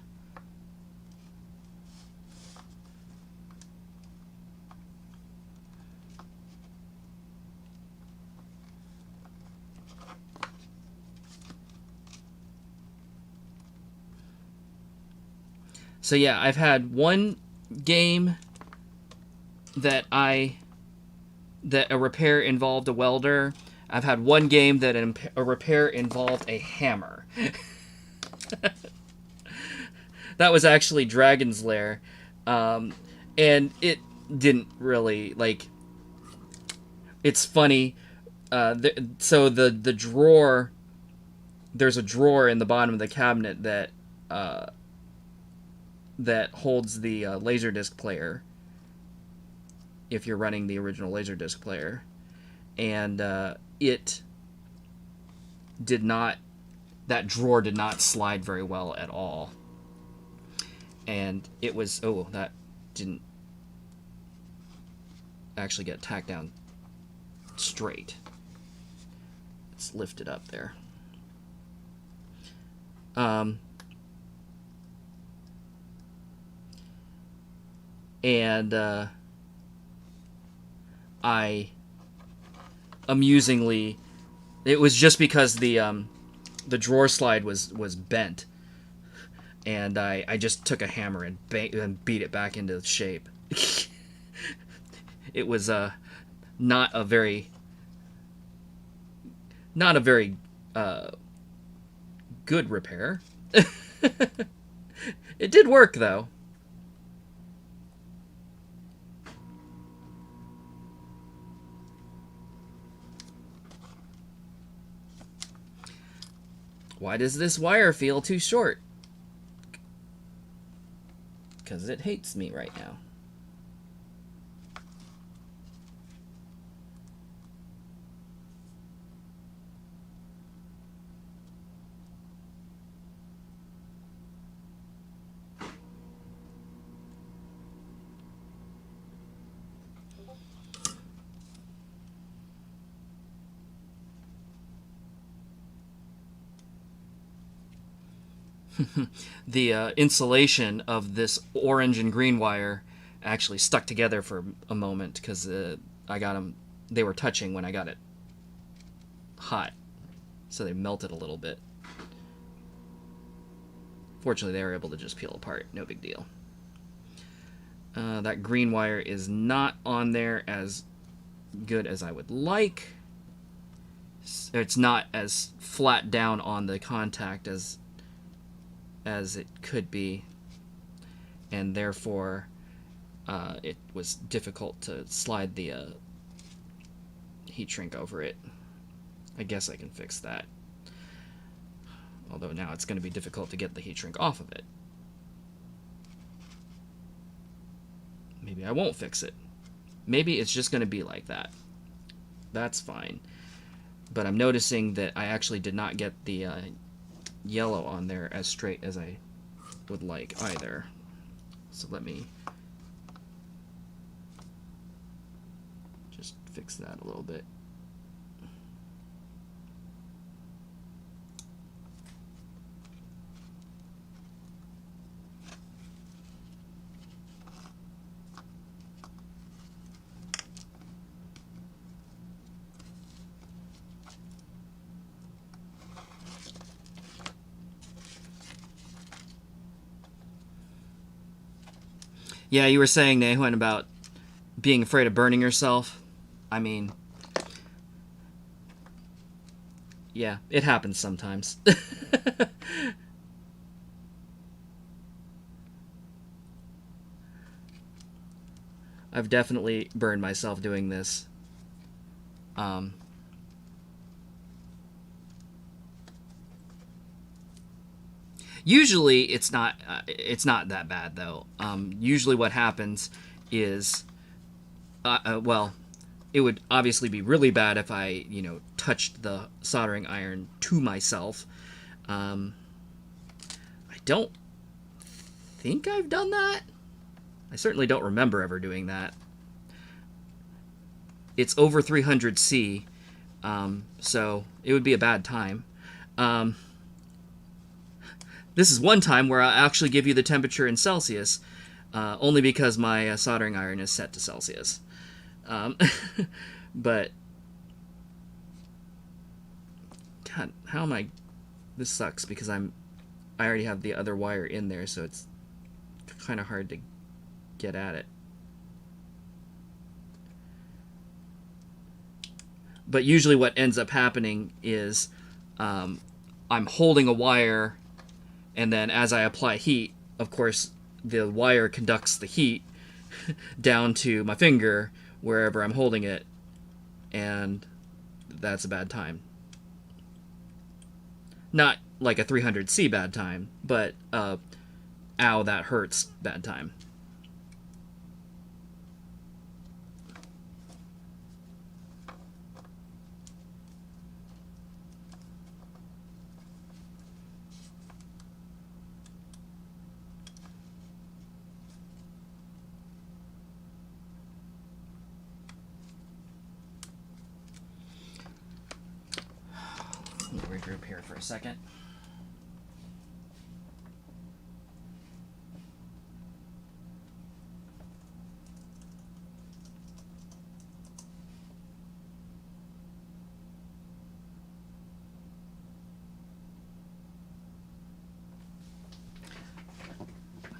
So yeah, I've had one game that a repair involved a welder. I've had one game that a repair involved a hammer. That was actually Dragon's Lair. And it didn't really, like... It's funny. So the drawer... There's a drawer in the bottom of the cabinet that holds the Laserdisc player, if you're running the original Laserdisc player. And it did not... That drawer did not slide very well at all. And it was... Oh, that didn't actually get tacked down straight. It's lifted up there. And I amusingly, it was just because the drawer slide was bent, and I just took a hammer and beat it back into shape. It was not a very good repair. It did work though. Why does this wire feel too short? Because it hates me right now. The insulation of this orange and green wire actually stuck together for a moment because I got them. They were touching when I got it hot, so they melted a little bit. Fortunately, they were able to just peel apart. No big deal. That green wire is not on there as good as I would like. It's not as flat down on the contact as it could be, and therefore it was difficult to slide the heat shrink over it. I guess I can fix that, although now it's going to be difficult to get the heat shrink off of it. Maybe I won't fix it. Maybe it's just going to be like that. That's fine. But I'm noticing that I actually did not get the yellow on there as straight as I would like either. So let me just fix that a little bit. Yeah, you were saying, Nahuen, about being afraid of burning yourself. I mean, yeah, it happens sometimes. I've definitely burned myself doing this. Usually it's not that bad though. Usually what happens is, well, it would obviously be really bad if I, touched the soldering iron to myself. I don't think I've done that. I certainly don't remember ever doing that. It's over 300 C, so it would be a bad time. This is one time where I'll actually give you the temperature in Celsius, only because my soldering iron is set to Celsius. But, God, how am I... This sucks because I already have the other wire in there, so it's kind of hard to get at it. But usually what ends up happening is I'm holding a wire, and then as I apply heat, of course, the wire conducts the heat down to my finger, wherever I'm holding it, and that's a bad time. Not like a 300C bad time, but ow, that hurts bad time. regroup here for a second.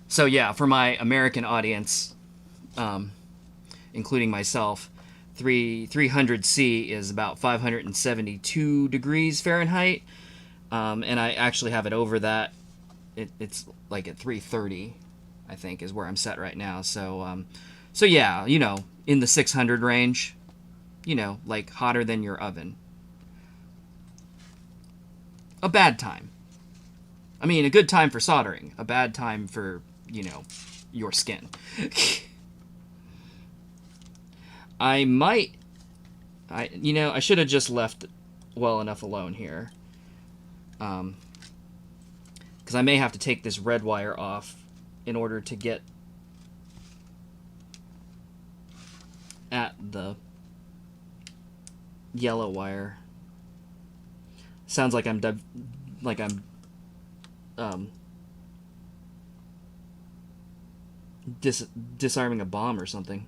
So yeah, for my American audience, including myself, 300C is about 572 degrees Fahrenheit, and I actually have it over that. It's like at 330, I think, is where I'm set right now. So, so yeah, you know, in the 600 range, you know, like hotter than your oven. A bad time. I mean, a good time for soldering. A bad time for, you know, your skin. I should have just left well enough alone here. Because I may have to take this red wire off in order to get at the yellow wire. Sounds like I'm disarming a bomb or something.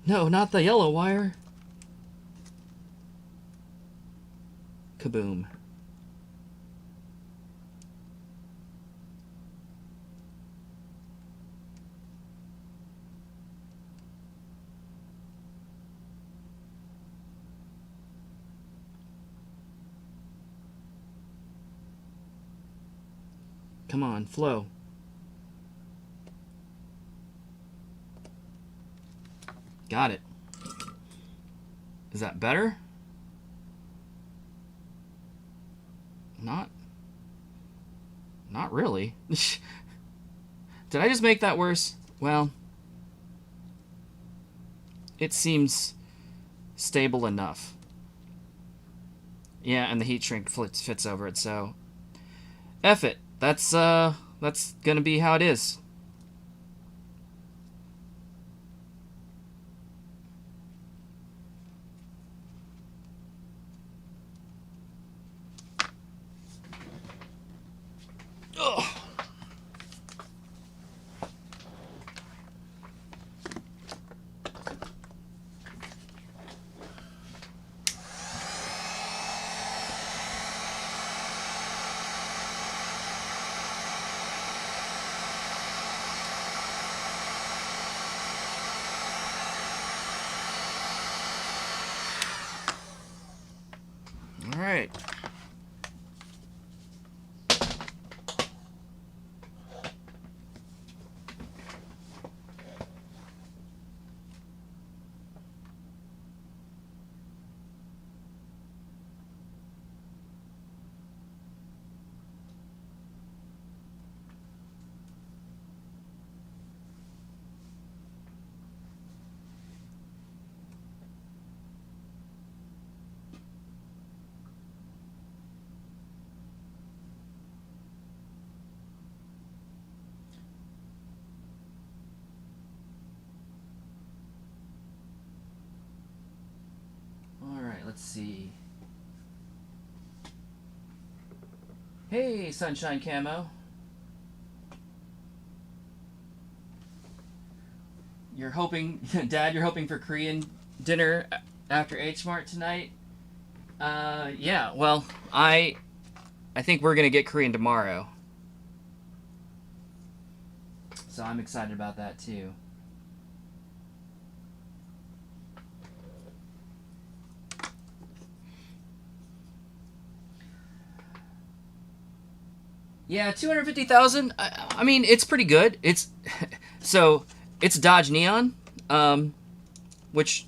No, not the yellow wire. Kaboom. Come on, flow. Got it. Is that better? Not really. Did I just make that worse? Well, it seems stable enough. Yeah, and the heat shrink fits over it, so F it. That's gonna be how it is. Ugh. All right. Let's see. Hey, Sunshine Camo. You're hoping, Dad, you're hoping for Korean dinner after H Mart tonight? Yeah, well, I think we're gonna get Korean tomorrow. So I'm excited about that too. Yeah, 250,000. I mean, it's pretty good. It's so it's Dodge Neon, which,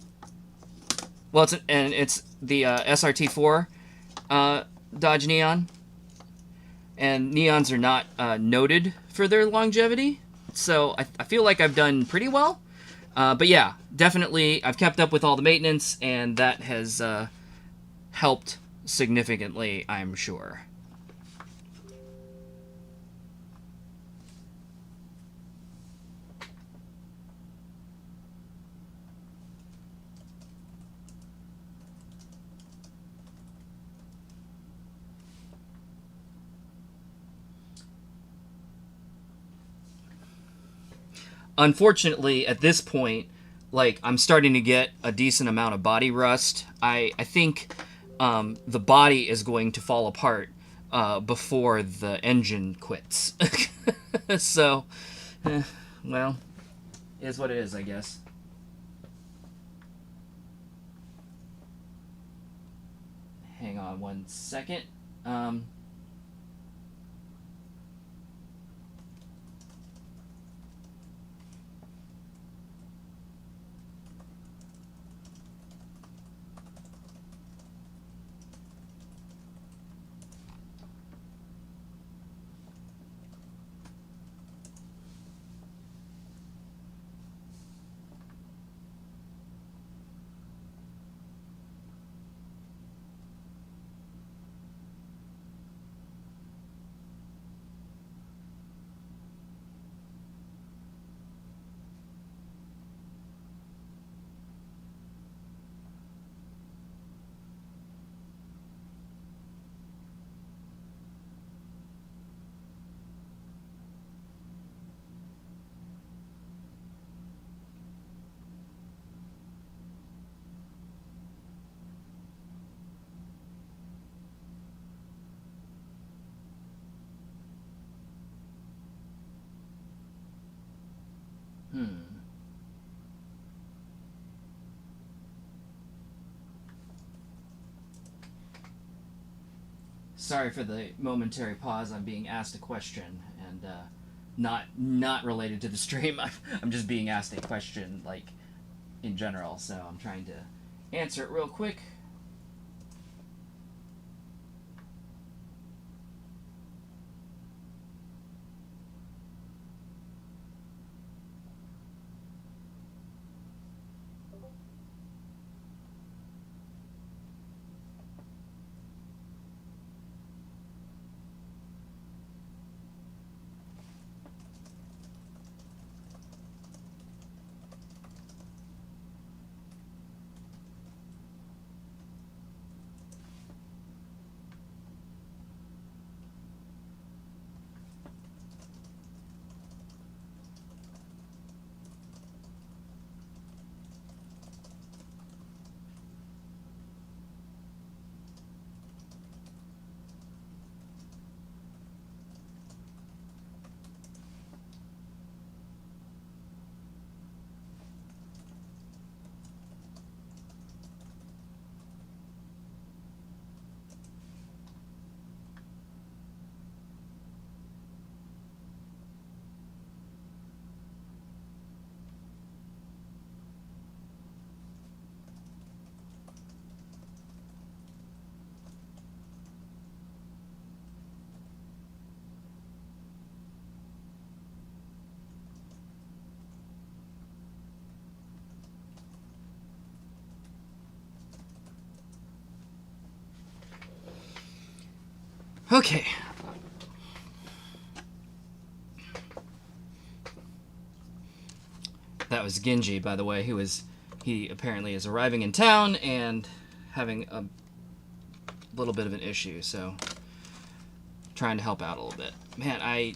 well, it's the SRT4 Dodge Neon, and Neons are not noted for their longevity. So I feel like I've done pretty well. But yeah, definitely I've kept up with all the maintenance, and that has helped significantly, I'm sure. unfortunately, at this point, like, I'm starting to get a decent amount of body rust. I think the body is going to fall apart before the engine quits. So, well, is what it is, I guess. Hang on one second. Sorry for the momentary pause. I'm being asked a question, and not related to the stream. I'm just being asked a question, like, in general. So I'm trying to answer it real quick. Okay. That was Genji, by the way, he apparently is arriving in town and having a little bit of an issue, so trying to help out a little bit. Man, I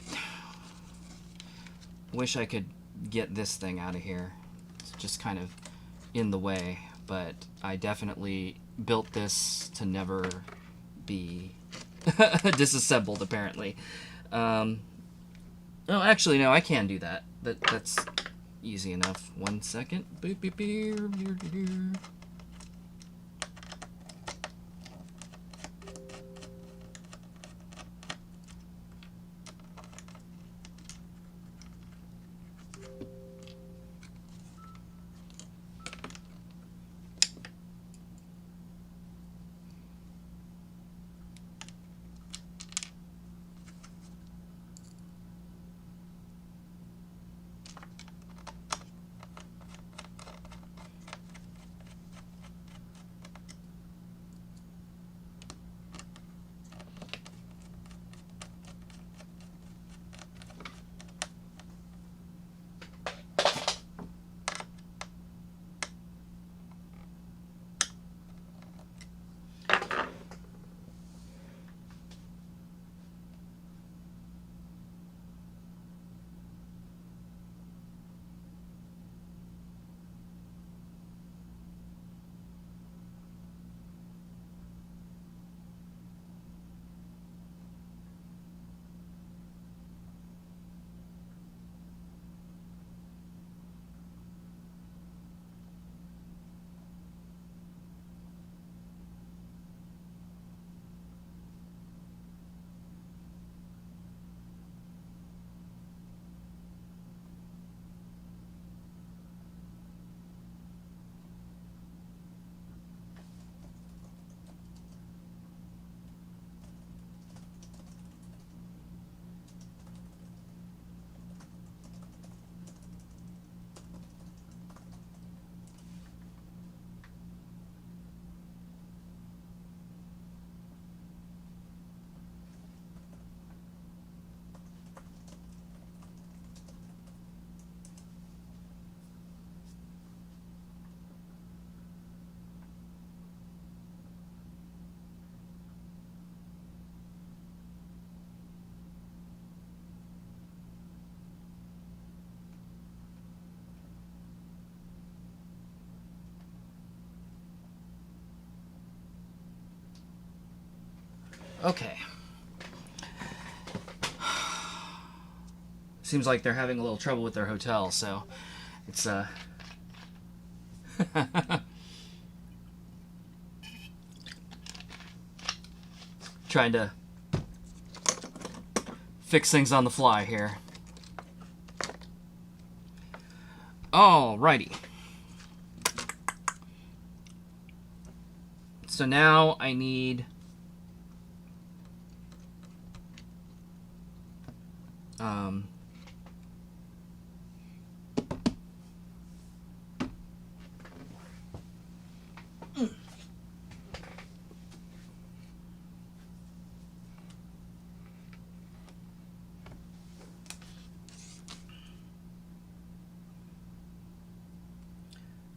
wish I could get this thing out of here. It's just kind of in the way, but I definitely built this to never be disassembled, apparently. Oh, actually, no, I can do that. That's easy enough. 1 second. Boop, boop, boop. Okay. Seems like they're having a little trouble with their hotel, so it's trying to fix things on the fly here. Alrighty. So now I need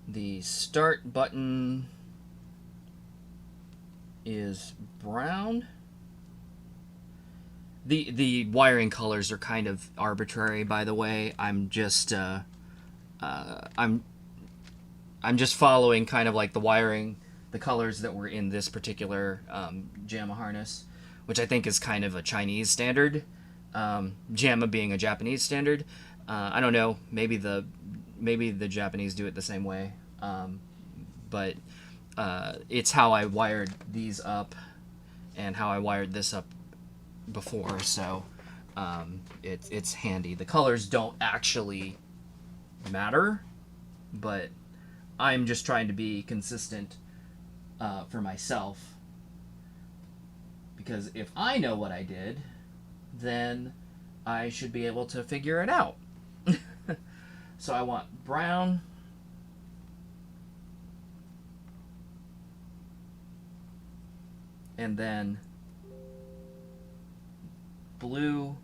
the start button is brown. The wiring colors are kind of arbitrary, by the way. I'm just following kind of like the wiring, the colors that were in this particular JAMMA harness, which I think is kind of a Chinese standard. JAMMA being a Japanese standard. I don't know. Maybe the Japanese do it the same way. But it's how I wired these up and how I wired this up before, so it's handy. The colors don't actually matter, but I'm just trying to be consistent for myself, because if I know what I did, then I should be able to figure it out. So I want brown, and then blue,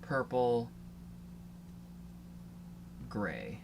purple, gray.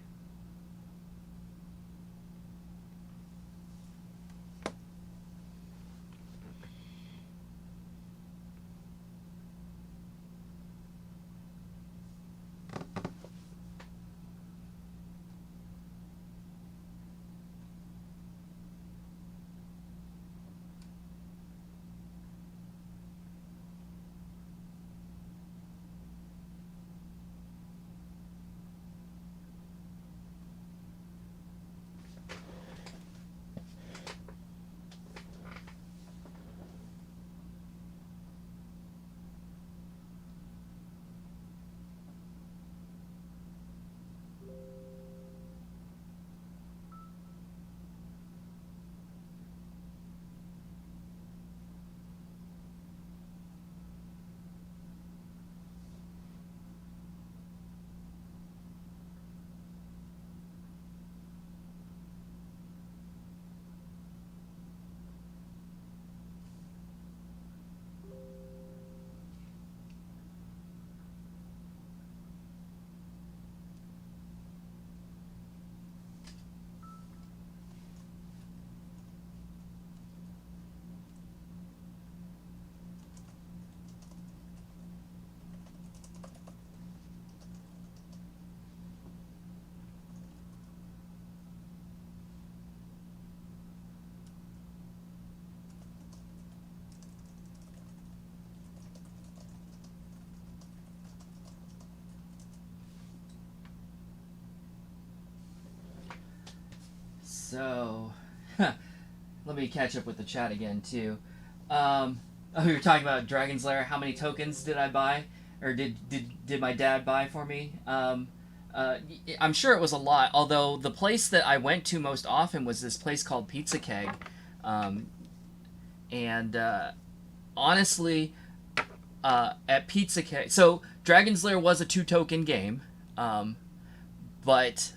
So, let me catch up with the chat again, too. We were talking about Dragon's Lair. How many tokens did I buy? Or did my dad buy for me? I'm sure it was a lot, although the place that I went to most often was this place called Pizza Keg. Honestly, at Pizza Keg... So, Dragon's Lair was a 2-token game, but...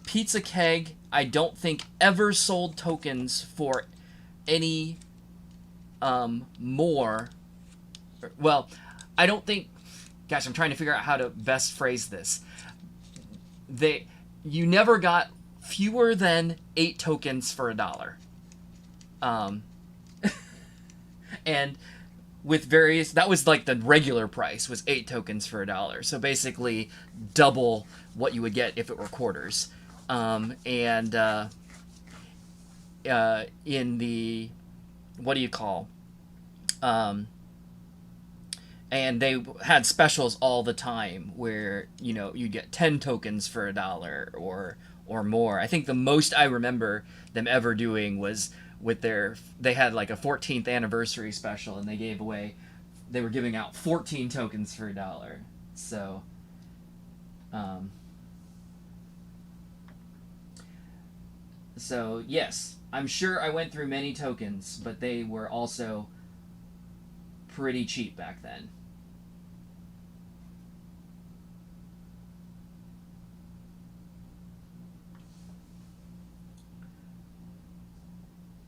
Pizza Keg, I don't think ever sold tokens for any more. Well, I don't think. Gosh, I'm trying to figure out how to best phrase this. You never got fewer than 8 tokens for $1. And with various, that was like the regular price was 8 tokens for $1, so basically double what you would get if it were quarters. And in the, what do you call, and they had specials all the time where you get 10 tokens for $1 or more. I think the most I remember them ever doing was with they had like a 14th anniversary special, and they were giving out 14 tokens for $1. So um, so yes, I'm sure I went through many tokens, but they were also pretty cheap back then.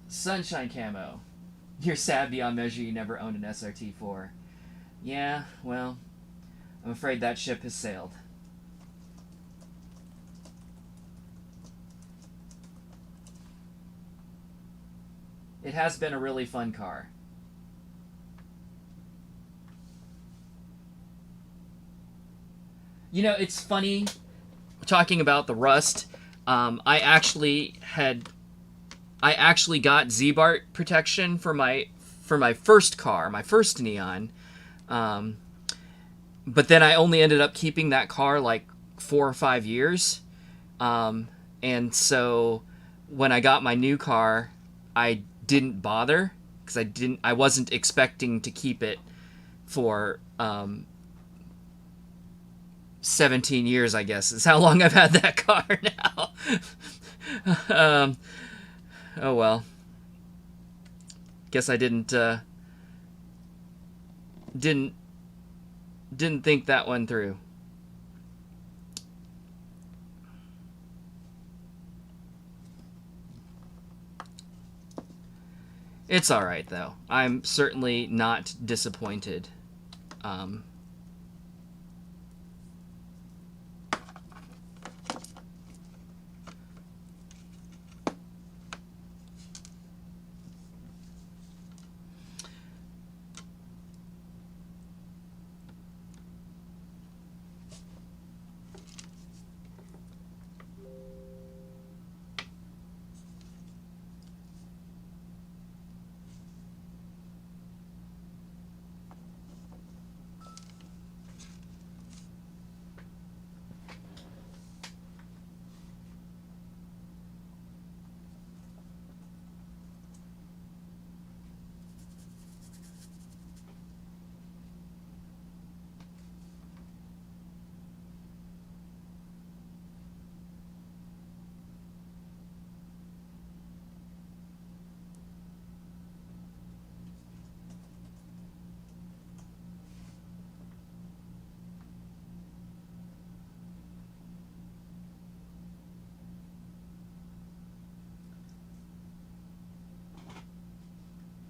Sunshine Camo. You're sad beyond measure you never owned an SRT-4. Yeah, well, I'm afraid that ship has sailed. It has been a really fun car. It's funny talking about the rust. I actually got Z-Bart protection for my first car, my first Neon. Um, but then I only ended up keeping that car like 4 or 5 years. And so when I got my new car, I didn't bother because I wasn't expecting to keep it for 17 years, I guess is how long I've had that car now. um, oh well. Guess I didn't didn't think that one through. It's all right though. I'm certainly not disappointed. Um,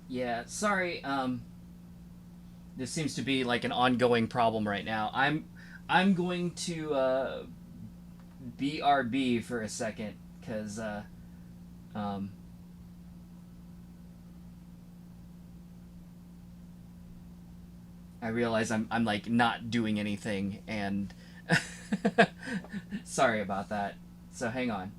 yeah, sorry. This seems to be like an ongoing problem right now. I'm going to BRB for a second because um, I realize I'm like not doing anything, and sorry about that. So hang on.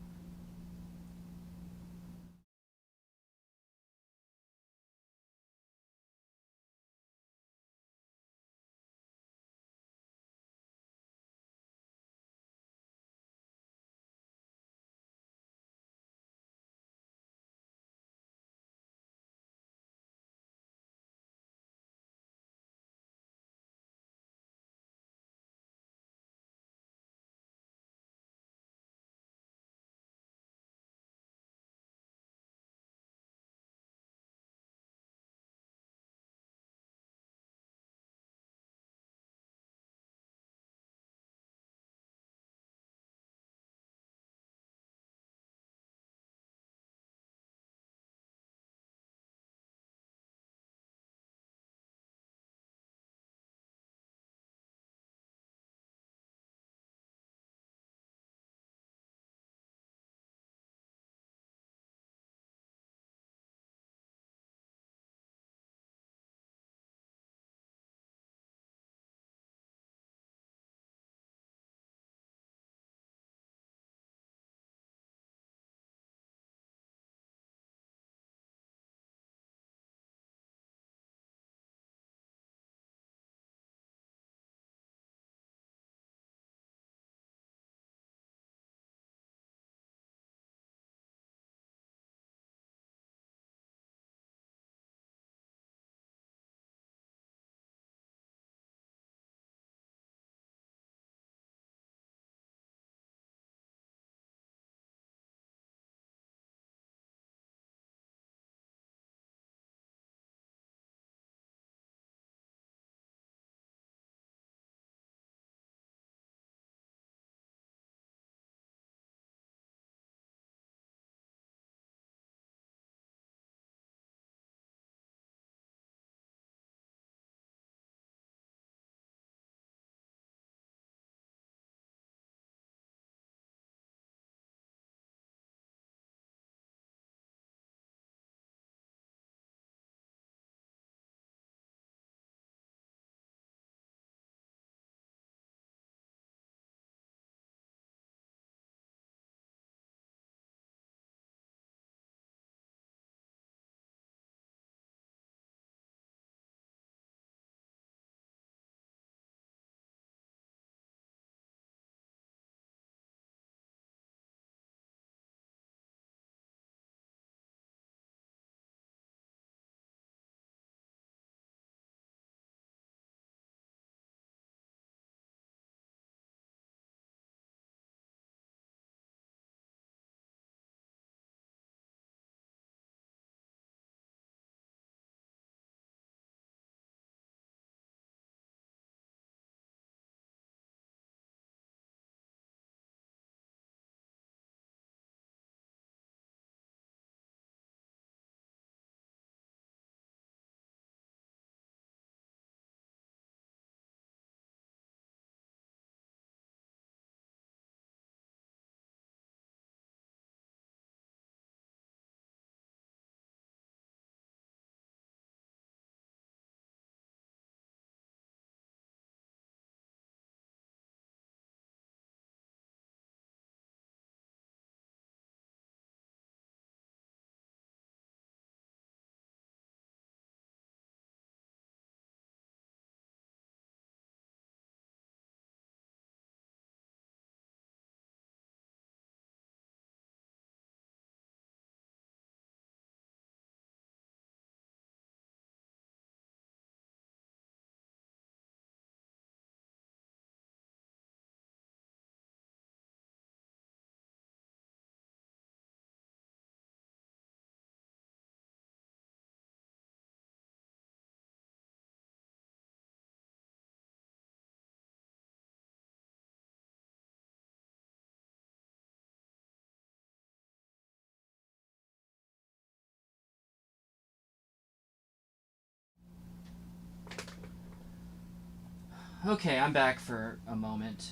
Okay, I'm back for a moment.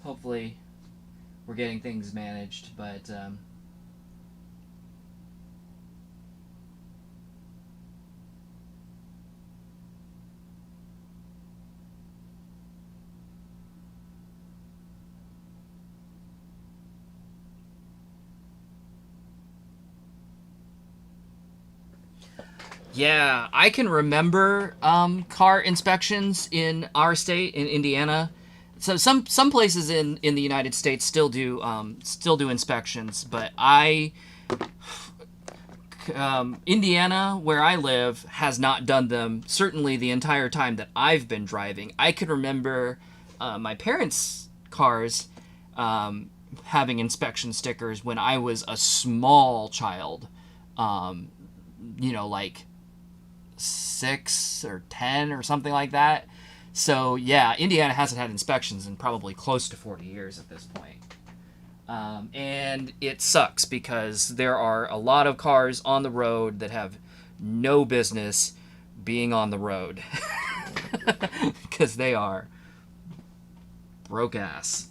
Hopefully we're getting things managed, but yeah, I can remember car inspections in our state in Indiana. So some places in the United States still do inspections, but I Indiana, where I live, has not done them. Certainly, the entire time that I've been driving, I can remember my parents' cars having inspection stickers when I was a small child. Um, like 6 or 10 or something like that. So yeah, Indiana hasn't had inspections in probably close to 40 years at this point. And it sucks because there are a lot of cars on the road that have no business being on the road because they are broke ass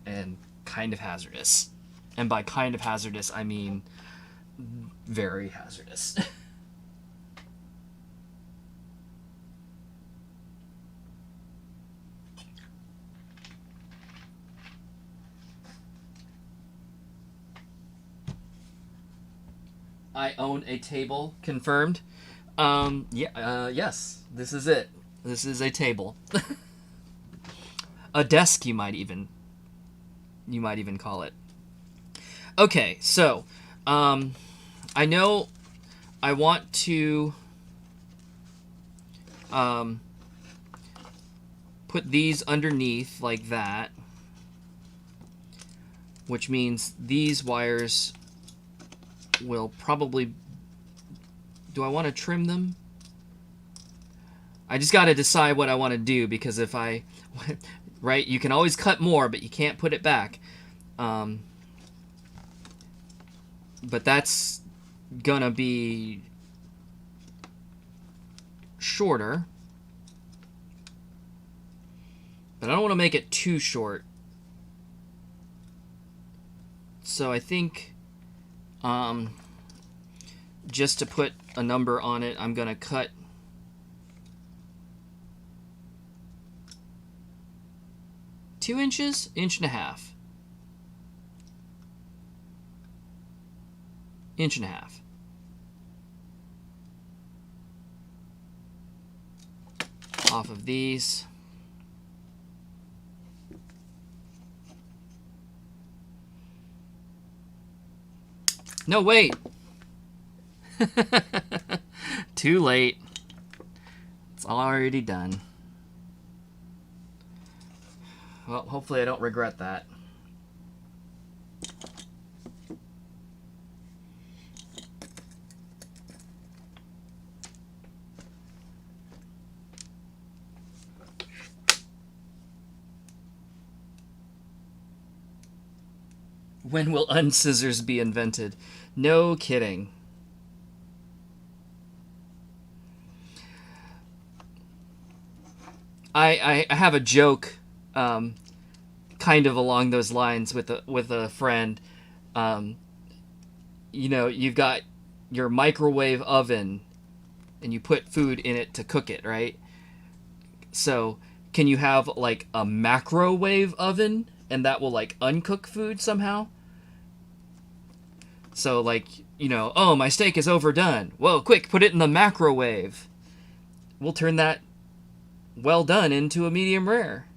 and kind of hazardous. And by kind of hazardous, I mean very hazardous. I own a table, confirmed. Yes, this is it. This is a table. A desk, you might even call it. Okay, so I know I want to um, put these underneath like that, which means these wires will probably... Do I want to trim them? I just got to decide what I want to do, because if I... Right, you can always cut more, but you can't put it back. But that's gonna be shorter. But I don't want to make it too short. So I think just to put a number on it, I'm gonna cut 2 inches, 1.5 inch. 1.5 inch. Off of these. No, wait. Too late. It's already done. Well, hopefully I don't regret that. When will unscissors be invented? No kidding. I have a joke, kind of along those lines with a friend. You've got your microwave oven, and you put food in it to cook it, right? So can you have like a macrowave oven, and that will like uncook food somehow? So like, oh, my steak is overdone. Whoa, quick, put it in the macrowave. We'll turn that well done into a medium rare.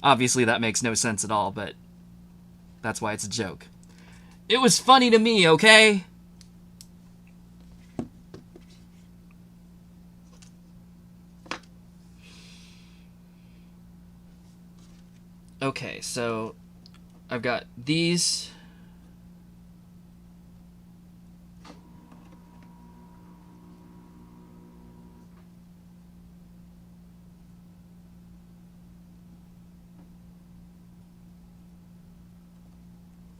Obviously, that makes no sense at all, but that's why it's a joke. It was funny to me, okay? Okay, so I've got these.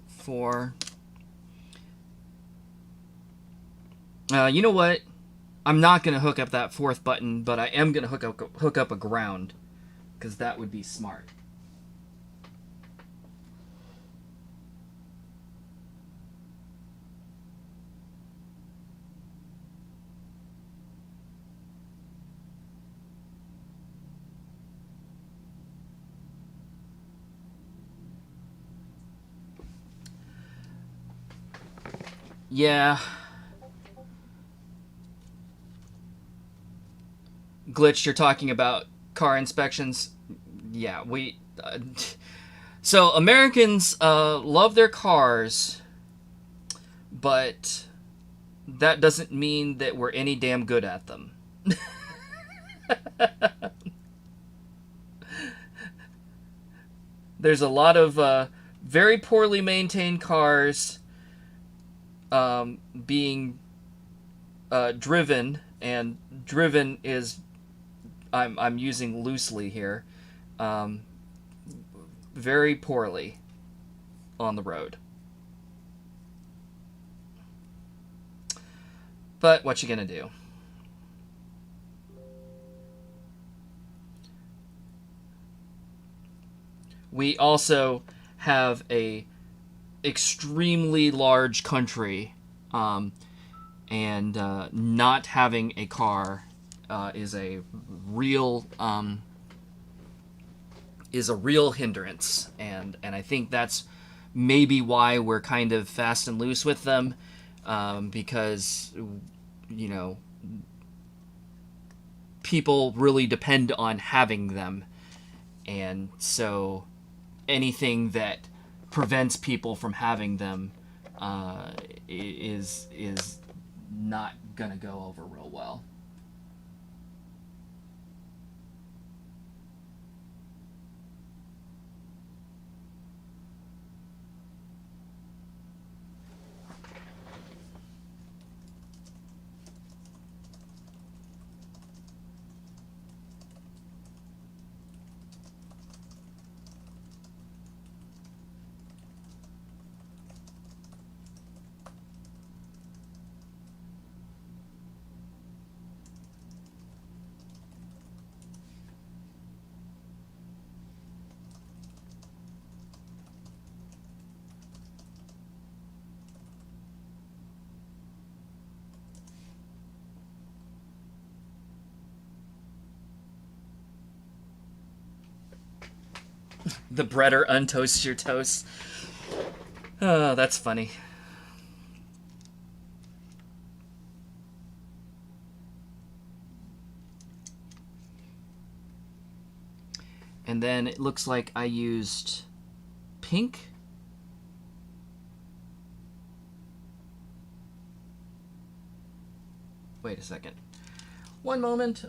Four. You know what? I'm not going to hook up that fourth button, but I am going to hook up a ground, because that would be smart. Yeah. Glitch, you're talking about car inspections. Yeah, we. So Americans love their cars, but that doesn't mean that we're any damn good at them. There's a lot of very poorly maintained cars being driven, and driven is I'm using loosely here, very poorly on the road. But what you gonna do? We also have a extremely large country, and not having a car is a real hindrance, and I think that's maybe why we're kind of fast and loose with them, because you know people really depend on having them, and so anything that prevents people from having them is not gonna go over real well. The breader untoasts your toast. Oh, that's funny. And then it looks like I used pink. Wait a second. One moment.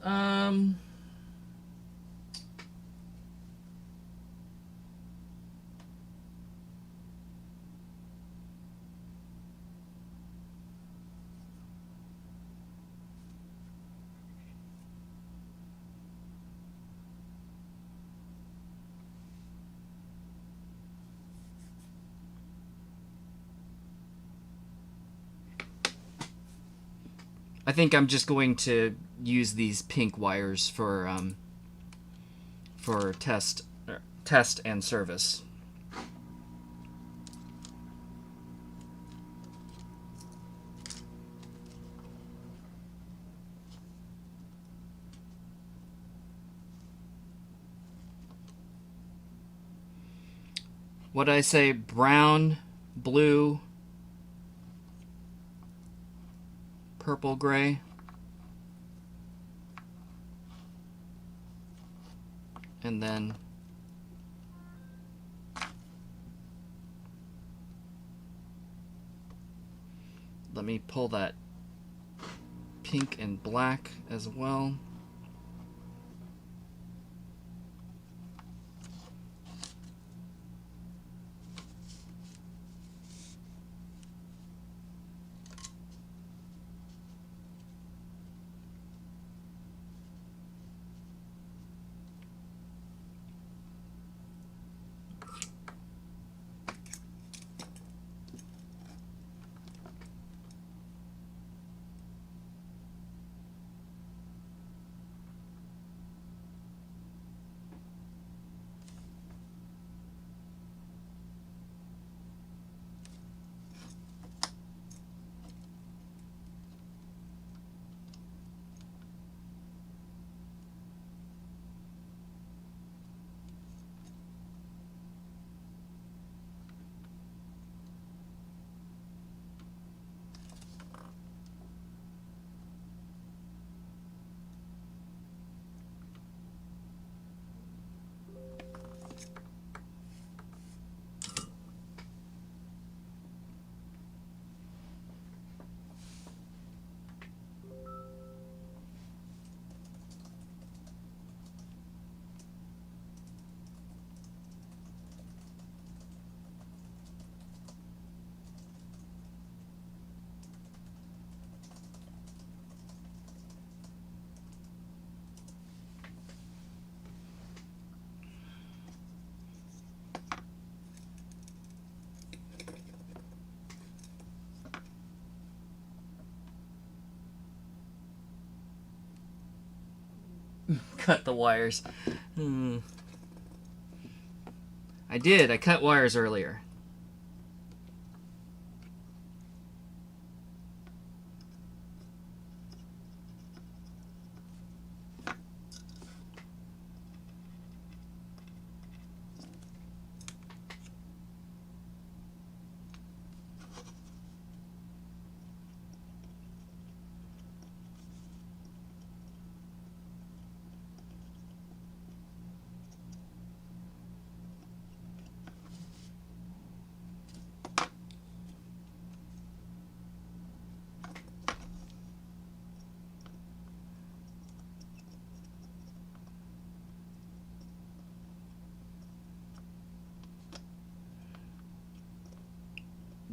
I think I'm just going to use these pink wires for test and service. What did I say? Brown, blue, purple, gray. And then let me pull that pink and black as well. cut the wires. I did. I cut wires earlier.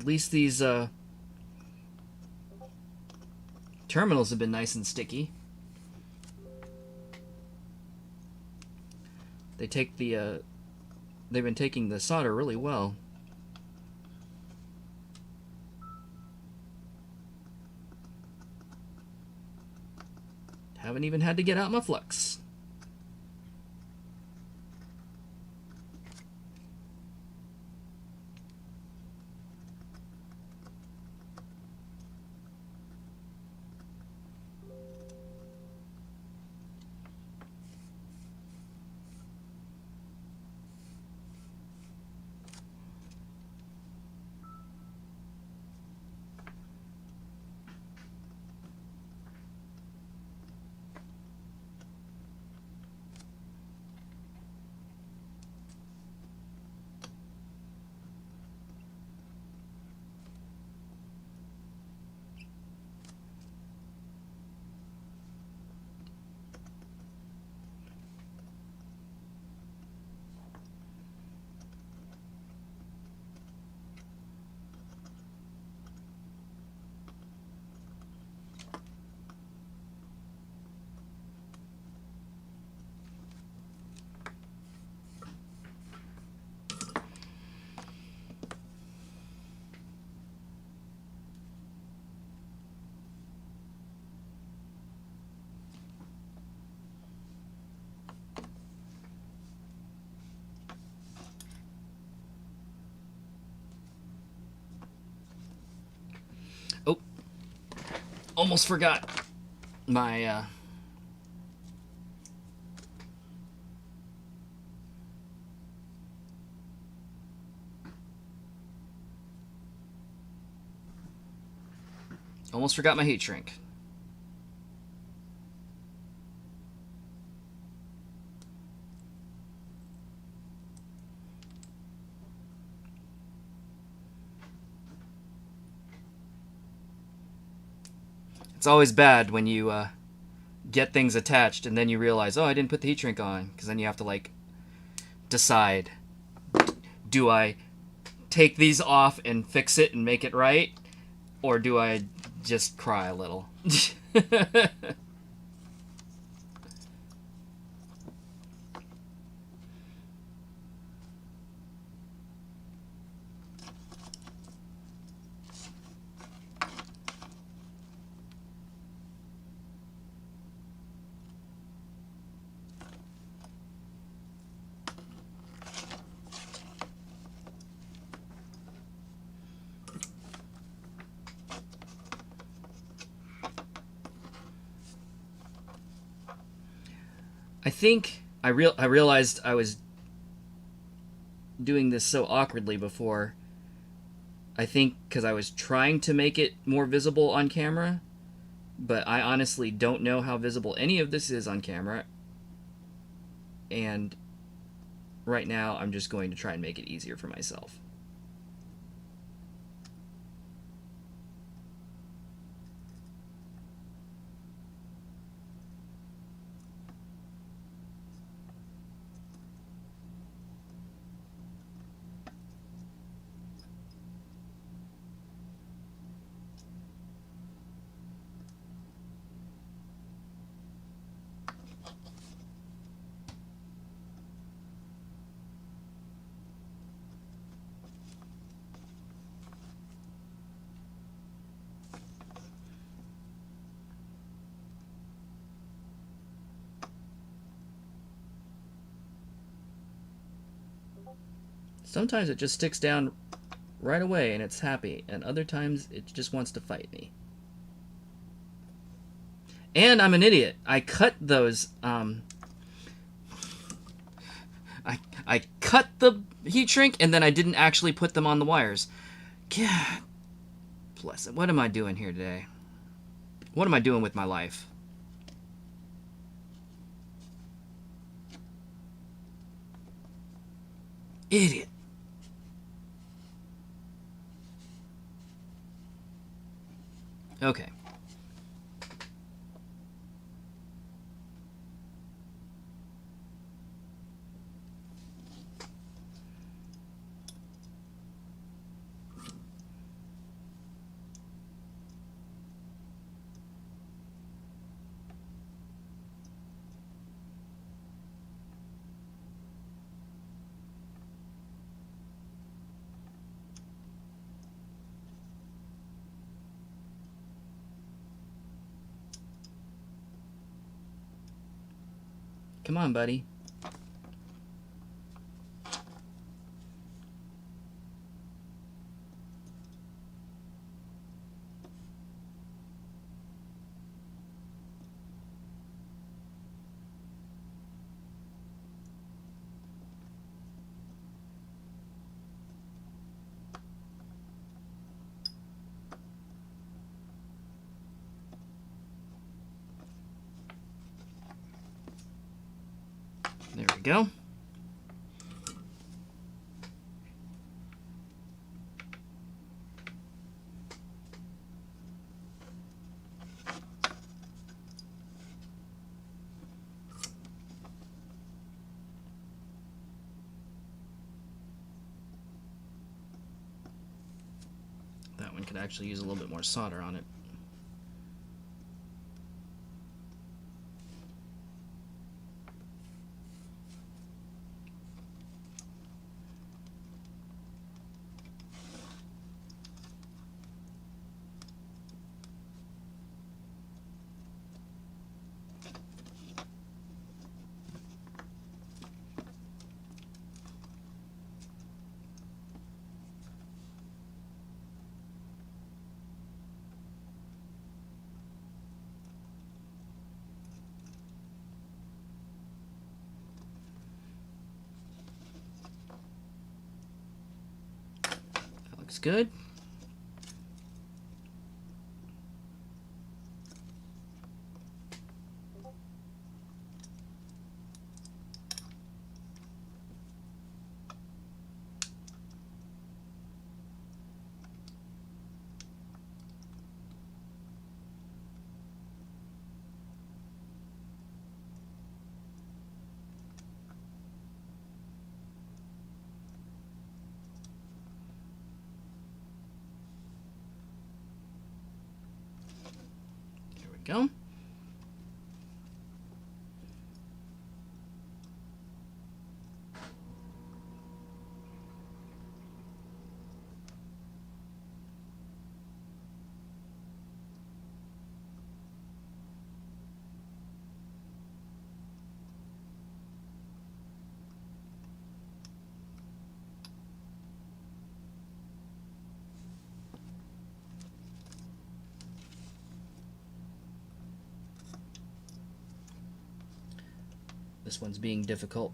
At least these terminals have been nice and sticky. They take the they've been taking the solder really well. Haven't even had to get out my flux. Oh, almost forgot my almost forgot my heat shrink. It's always bad when you get things attached and then you realize, oh, I didn't put the heat shrink on, because then you have to like decide, do I take these off and fix it and make it right, or do I just cry a little? I think I realized I was doing this so awkwardly before. I think because I was trying to make it more visible on camera, but I honestly don't know how visible any of this is on camera. And right now I'm just going to try and make it easier for myself. Sometimes it just sticks down right away and it's happy, and other times it just wants to fight me. And I'm an idiot. I cut those, I cut the heat shrink and then I didn't actually put them on the wires. God bless it. What am I doing here today? What am I doing with my life? Idiot. Okay. Come on, buddy. There we go. That one could actually use a little bit more solder on it. Looks good. Go. This one's being difficult.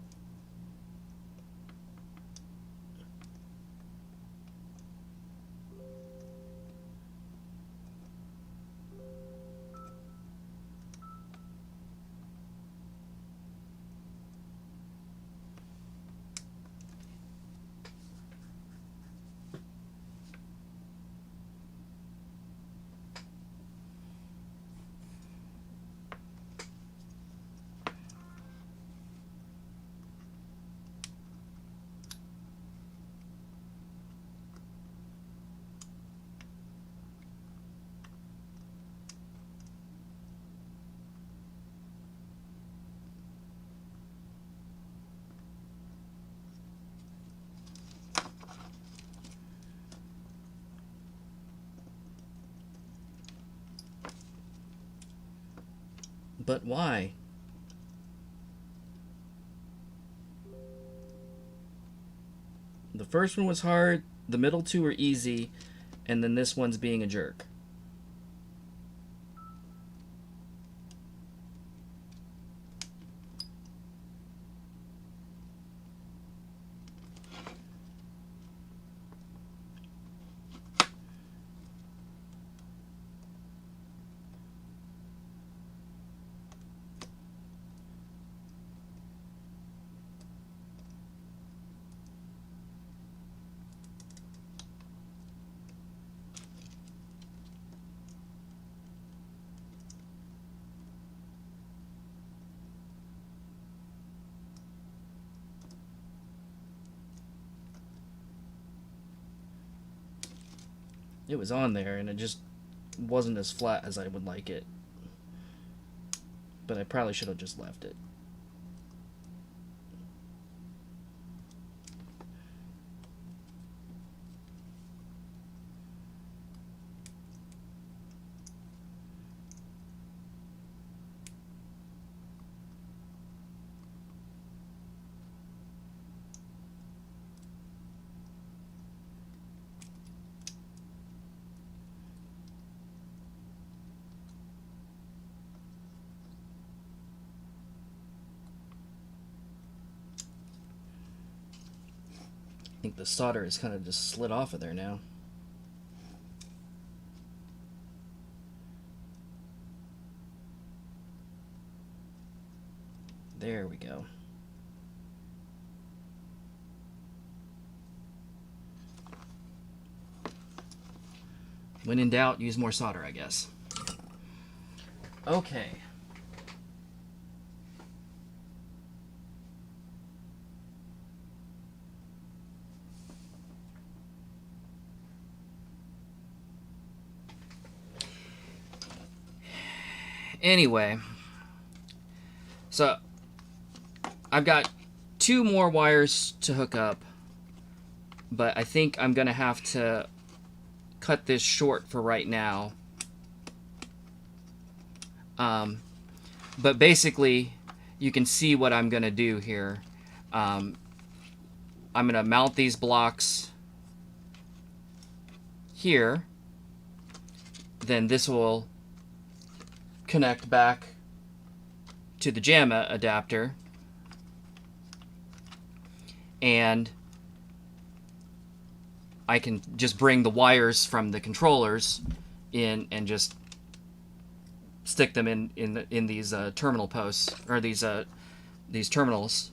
But why? The first one was hard, the middle two were easy, and then this one's being a jerk. It was on there, and it just wasn't as flat as I would like it. But I probably should have just left it. I think the solder is kind of just slid off of there now. There we go. When in doubt, use more solder, I guess. Okay. Anyway, so I've got 2 more wires to hook up, but I think I'm gonna have to cut this short for right now. But basically, you can see what I'm gonna do here. I'm gonna mount these blocks here. Then this will connect back to the JAMMA adapter, and I can just bring the wires from the controllers in and just stick them in these terminal posts, or these terminals,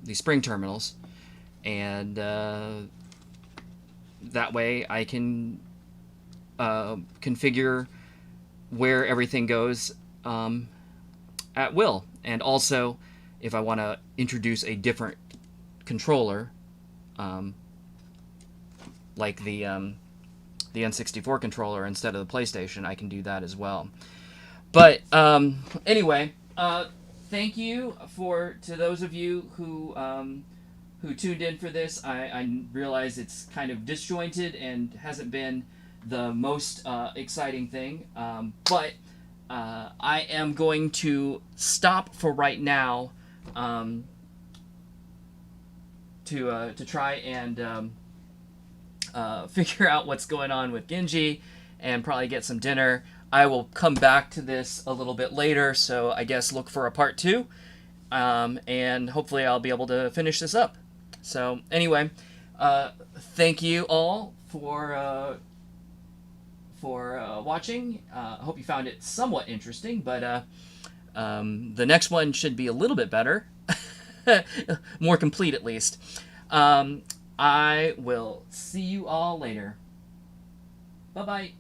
these spring terminals, and that way I can configure where everything goes at will. And also, if I want to introduce a different controller, like the N64 controller instead of the PlayStation, I can do that as well. But anyway, thank you to those of you who tuned in for this. I realize it's kind of disjointed and hasn't been the most exciting thing, but I am going to stop for right now to try and figure out what's going on with Genji and probably get some dinner. I will come back to this a little bit later, so I guess look for a part 2, and hopefully I'll be able to finish this up. So anyway, thank you all for watching. I hope you found it somewhat interesting, but the next one should be a little bit better. More complete, at least. I will see you all later. Bye-bye.